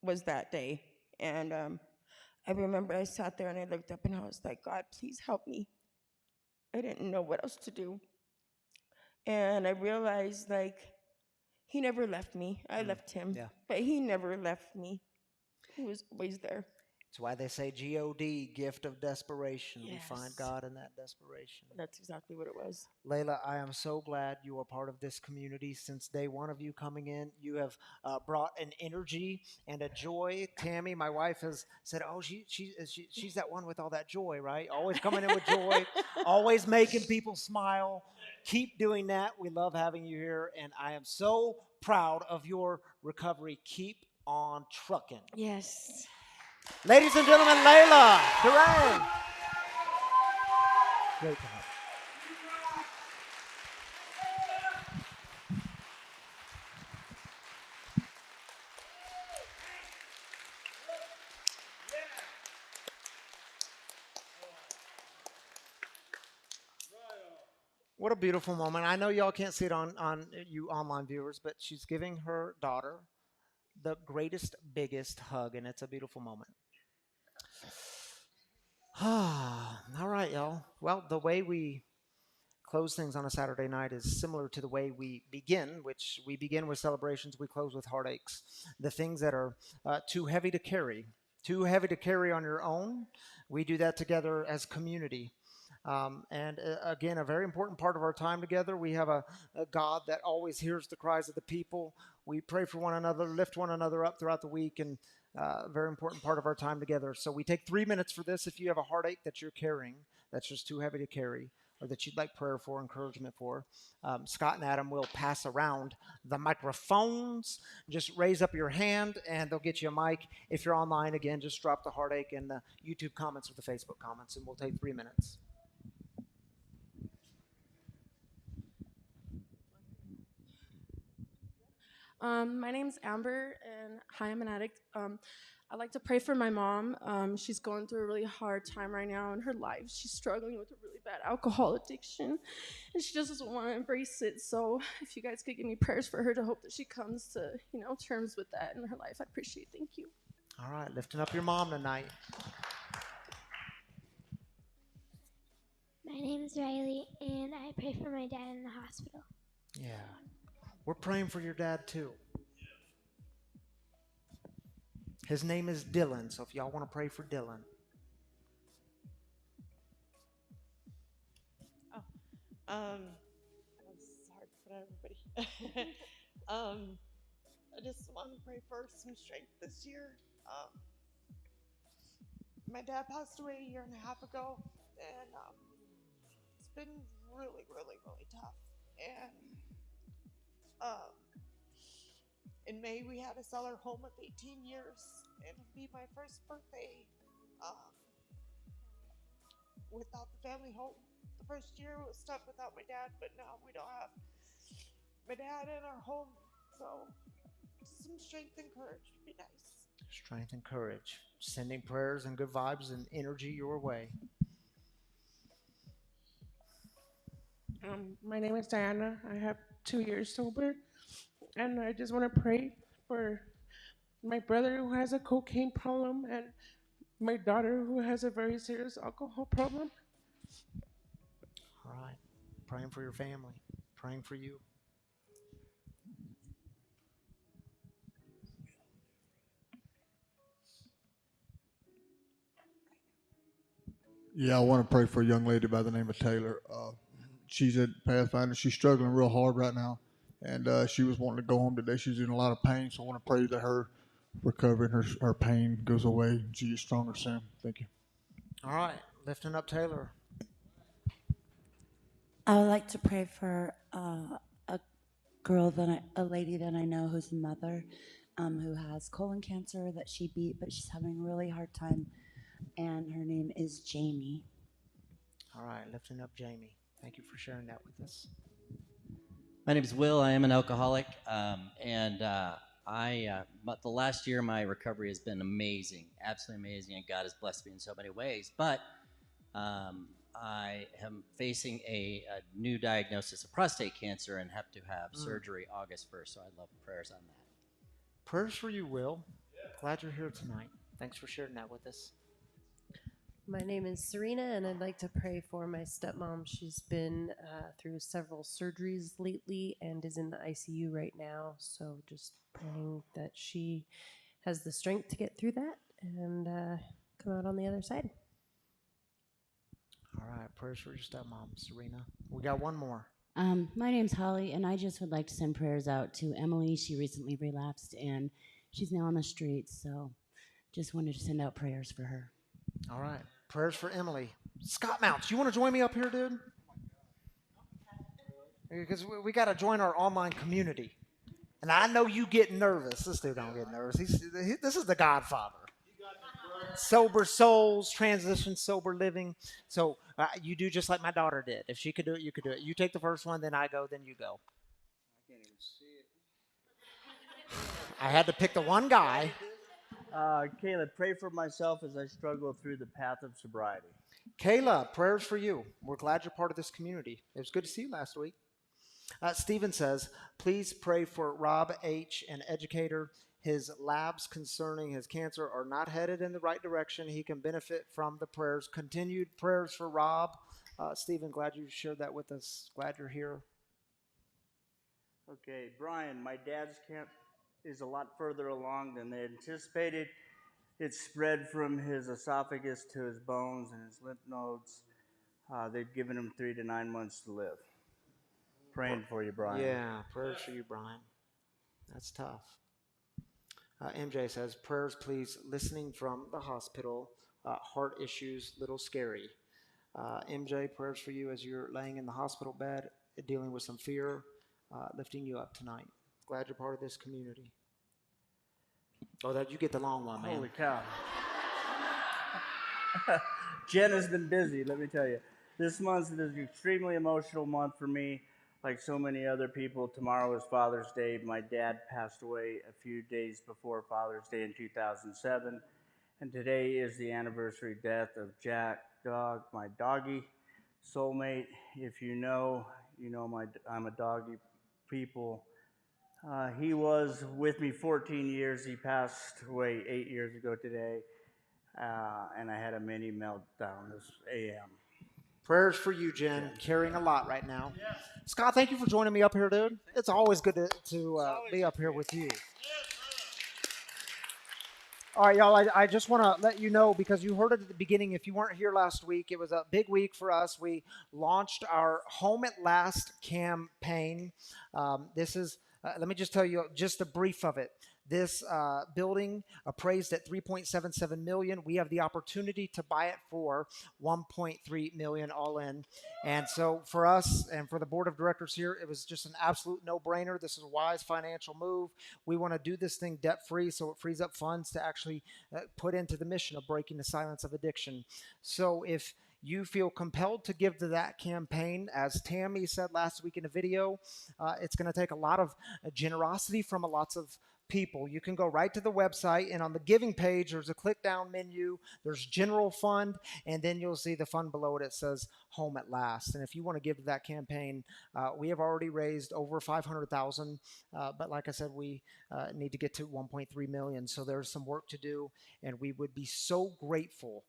[SPEAKER 19] was that day. And I remember I sat there and I looked up and I was like, God, please help me. I didn't know what else to do. And I realized like he never left me. I left him, but he never left me. He was always there.
[SPEAKER 1] It's why they say G-O-D, gift of desperation.
[SPEAKER 19] Yes.
[SPEAKER 1] We find God in that desperation.
[SPEAKER 19] That's exactly what it was.
[SPEAKER 1] Leila, I am so glad you are part of this community. Since day one of you coming in, you have brought an energy and a joy. Tammy, my wife, has said, oh, she's that one with all that joy, right? Always coming in with joy, always making people smile. Keep doing that. We love having you here, and I am so proud of your recovery. Keep on trucking.
[SPEAKER 19] Yes.
[SPEAKER 1] Ladies and gentlemen, Leila Duran. Great to have you. What a beautiful moment. I know y'all can't see it on you online viewers, but she's giving her daughter the greatest, biggest hug, and it's a beautiful moment. All right, y'all. Well, the way we close things on a Saturday night is similar to the way we begin, which we begin with celebrations, we close with heartaches. The things that are too heavy to carry on your own, we do that together as community. Again, a very important part of our time together, we have a God that always hears the cries of the people. We pray for one another, lift one another up throughout the week, and Very important part of our time together. So we take 3 minutes for this. If you have a heartache that you're carrying that's just too heavy to carry, or that you'd like prayer for, encouragement for, Scott and Adam will pass around the microphones. Just raise up your hand and they'll get you a mic. If you're online, again, just drop the heartache in the YouTube comments or the Facebook comments, and we'll take 3 minutes.
[SPEAKER 20] My name's Amber, and hi, I'm an addict. I'd like to pray for my mom. She's going through a really hard time right now in her life. She's struggling with a really bad alcohol addiction, and she just doesn't want to embrace it. So, if you guys could give me prayers for her to hope that she comes to, terms with that in her life, I'd appreciate it. Thank you.
[SPEAKER 1] All right, lifting up your mom tonight.
[SPEAKER 13] My name is Riley, and I pray for my dad in the hospital.
[SPEAKER 1] Yeah. We're praying for your dad, too. His name is Dylan, so if y'all want to pray for Dylan.
[SPEAKER 21] That's hard to put out everybody. I just want to pray for some strength this year. My dad passed away a year and a half ago, and it's been really, really, really tough. And in May, we had to sell our home of 18 years, and it'll be my first birthday without the family home. The first year was tough without my dad, but now we don't have my dad in our home, so some strength and courage would be nice.
[SPEAKER 1] Strength and courage. Sending prayers and good vibes and energy your way.
[SPEAKER 22] My name is Diana. I have 2 years sober, and I just want to pray for my brother who has a cocaine problem and my daughter who has a very serious alcohol problem.
[SPEAKER 1] All right. Praying for your family. Praying for you.
[SPEAKER 17] Yeah, I want to pray for a young lady by the name of Taylor. She's at Pathfinder. She's struggling real hard right now, and she was wanting to go home today. She's in a lot of pain, so I want to pray that her recovery and her pain goes away and she gets stronger soon. Thank you.
[SPEAKER 1] All right. Lifting up Taylor.
[SPEAKER 23] I would like to pray for a lady that I know who's a mother, who has colon cancer that she beat, but she's having a really hard time, and her name is Jamie.
[SPEAKER 1] All right, lifting up Jamie. Thank you for sharing that with us.
[SPEAKER 24] My name is Will. I am an alcoholic, but the last year my recovery has been amazing, absolutely amazing, and God has blessed me in so many ways. But I am facing a new diagnosis of prostate cancer and have to have surgery August 1st, so I'd love prayers on that.
[SPEAKER 1] Prayers for you, Will. Glad you're here tonight. Thanks for sharing that with us.
[SPEAKER 25] My name is Serena, and I'd like to pray for my stepmom. She's been through several surgeries lately and is in the ICU right now. So just praying that she has the strength to get through that and come out on the other side.
[SPEAKER 1] All right, prayers for your stepmom, Serena. We got one more.
[SPEAKER 15] My name's Holly, and I just would like to send prayers out to Emily. She recently relapsed, and she's now on the streets, so just wanted to send out prayers for her.
[SPEAKER 1] All right, prayers for Emily. Scott Mounts, you want to join me up here, dude? Because we got to join our online community. And I know you get nervous. This dude don't get nervous. This is the Godfather. Sober souls, transition, sober living. So you do just like my daughter did. If she could do it, you could do it. You take the first one, then I go, then you go.
[SPEAKER 26] I can't even see it.
[SPEAKER 1] I had to pick the one guy.
[SPEAKER 26] Caleb, pray for myself as I struggle through the path of sobriety.
[SPEAKER 1] Kayla, prayers for you. We're glad you're part of this community. It was good to see you last week. Stephen says, please pray for Rob H., an educator. His labs concerning his cancer are not headed in the right direction. He can benefit from the prayers. Continued prayers for Rob. Stephen, glad you shared that with us. Glad you're here.
[SPEAKER 26] Okay, Brian, my dad's camp is a lot further along than they anticipated. It spread from his esophagus to his bones and his lymph nodes. They've given him 3 to 9 months to live. Praying for you, Brian.
[SPEAKER 1] Yeah, prayers for you, Brian. That's tough. MJ says, prayers, please. Listening from the hospital. Heart issues, little scary. MJ, prayers for you as you're laying in the hospital bed, dealing with some fear, lifting you up tonight. Glad you're part of this community. Oh, that you get the long one, man.
[SPEAKER 26] Holy cow. Jen has been busy, let me tell you. This month is an extremely emotional month for me, like so many other people. Tomorrow is Father's Day. My dad passed away a few days before Father's Day in 2007. And today is the anniversary death of Jack Dog, my doggy soulmate. If you know, I'm a doggy people. He was with me 14 years. He passed away 8 years ago today. And I had a mini meltdown this AM.
[SPEAKER 1] Prayers for you, Jen. Carrying a lot right now. Scott, thank you for joining me up here, dude. It's always good to be up here with you. All right, y'all, I just want to let you know, because you heard it at the beginning, if you weren't here last week, it was a big week for us. We launched our Home at Last campaign. This is, let me just tell you just a brief of it. This building appraised at $3.77 million. We have the opportunity to buy it for $1.3 million all in. And so for us and for the board of directors here, it was just an absolute no-brainer. This is a wise financial move. We want to do this thing debt-free, so it frees up funds to actually put into the mission of breaking the silence of addiction. So if you feel compelled to give to that campaign, as Tammy said last week in a video, it's going to take a lot of generosity from lots of people. You can go right to the website, and on the giving page, there's a click down menu. There's general fund, and then you'll see the fund below it. It says Home at Last. And if you want to give to that campaign, we have already raised over $500,000. But like I said, we need to get to 1.3 million. So there's some work to do, and we would be so grateful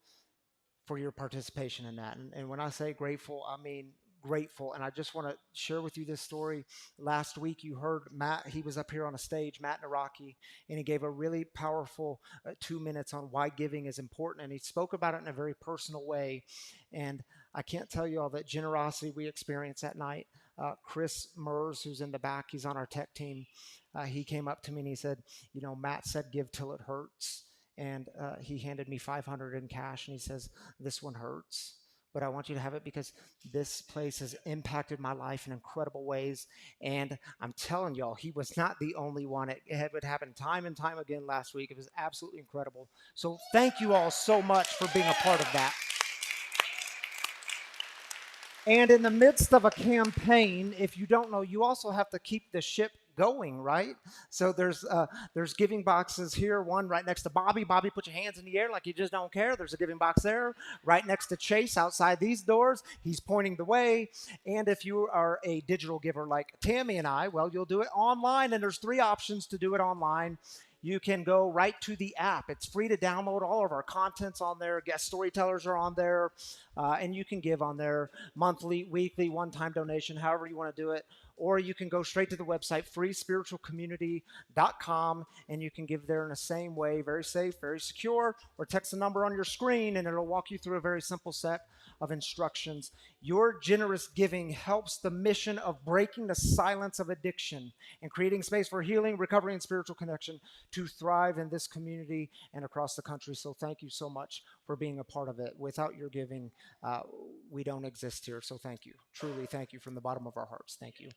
[SPEAKER 1] for your participation in that. And when I say grateful, I mean grateful. And I just want to share with you this story. Last week, you heard Matt. He was up here on a stage, Matt Naraki, and he gave a really powerful 2 minutes on why giving is important. And he spoke about it in a very personal way. And I can't tell you all that generosity we experienced that night. Chris Mers, who's in the back, he's on our tech team. He came up to me and he said, Matt said, give till it hurts. And he handed me $500 in cash, and he says, this one hurts, but I want you to have it because this place has impacted my life in incredible ways. And I'm telling y'all, he was not the only one. It would happen time and time again last week. It was absolutely incredible. So thank you all so much for being a part of that. And in the midst of a campaign, if you don't know, you also have to keep the ship going, right? So there's giving boxes here, one right next to Bobby. Bobby, put your hands in the air like you just don't care. There's a giving box there. Right next to Chase outside these doors. He's pointing the way. And if you are a digital giver like Tammy and I, well, you'll do it online, and there's 3 options to do it online. You can go right to the app. It's free to download. All of our content's on there. Guest storytellers are on there. And you can give on there monthly, weekly, one-time donation, however you want to do it. Or you can go straight to the website, freespiritualcommunity.com, and you can give there in the same way, very safe, very secure, or text the number on your screen, and it'll walk you through a very simple set of instructions. Your generous giving helps the mission of breaking the silence of addiction and creating space for healing, recovery, and spiritual connection to thrive in this community and across the country. So thank you so much for being a part of it. Without your giving, we don't exist here. So thank you. Truly, thank you from the bottom of our hearts. Thank you.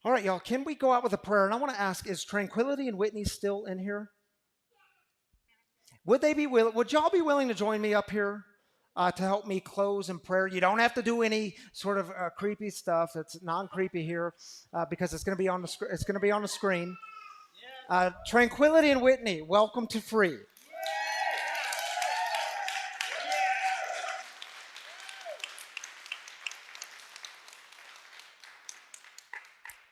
[SPEAKER 1] All right, y'all, can we go out with a prayer? And I want to ask, is Tranquility and Whitney still in here? Would y'all be willing to join me up here to help me close in prayer? You don't have to do any sort of creepy stuff. It's non-creepy here because it's going to be on the screen. Tranquility and Whitney, welcome to Free.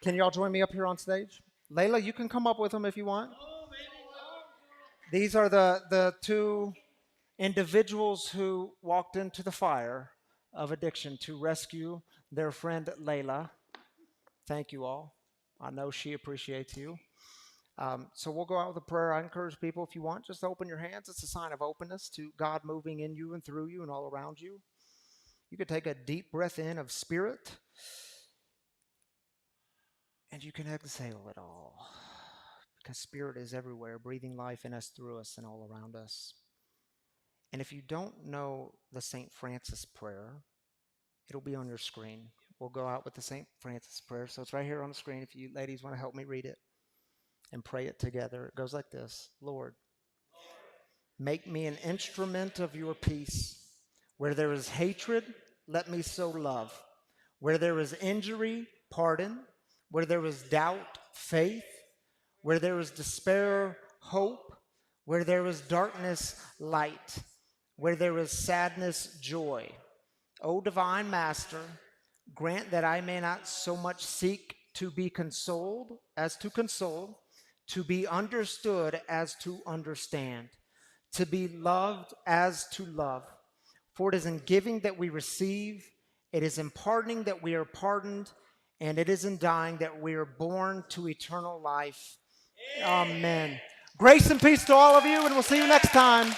[SPEAKER 1] Can y'all join me up here on stage? Leila, you can come up with them if you want. These are the 2 individuals who walked into the fire of addiction to rescue their friend Leila. Thank you all. I know she appreciates you. So we'll go out with a prayer. I encourage people, if you want, just open your hands. It's a sign of openness to God moving in you and through you and all around you. You could take a deep breath in of spirit, and you can exhale it all, because Spirit is everywhere, breathing life in us, through us, and all around us. And if you don't know the St. Francis prayer, it'll be on your screen. We'll go out with the St. Francis prayer. So it's right here on the screen if you ladies want to help me read it and pray it together. It goes like this. Lord, make me an instrument of your peace. Where there is hatred, let me sow love. Where there is injury, pardon. Where there is doubt, faith. Where there is despair, hope. Where there is darkness, light. Where there is sadness, joy. O divine Master, grant that I may not so much seek to be consoled as to console, to be understood as to understand, to be loved as to love. For it is in giving that we receive, it is in pardoning that we are pardoned, and it is in dying that we are born to eternal life. Amen. Grace and peace to all of you, and we'll see you next time.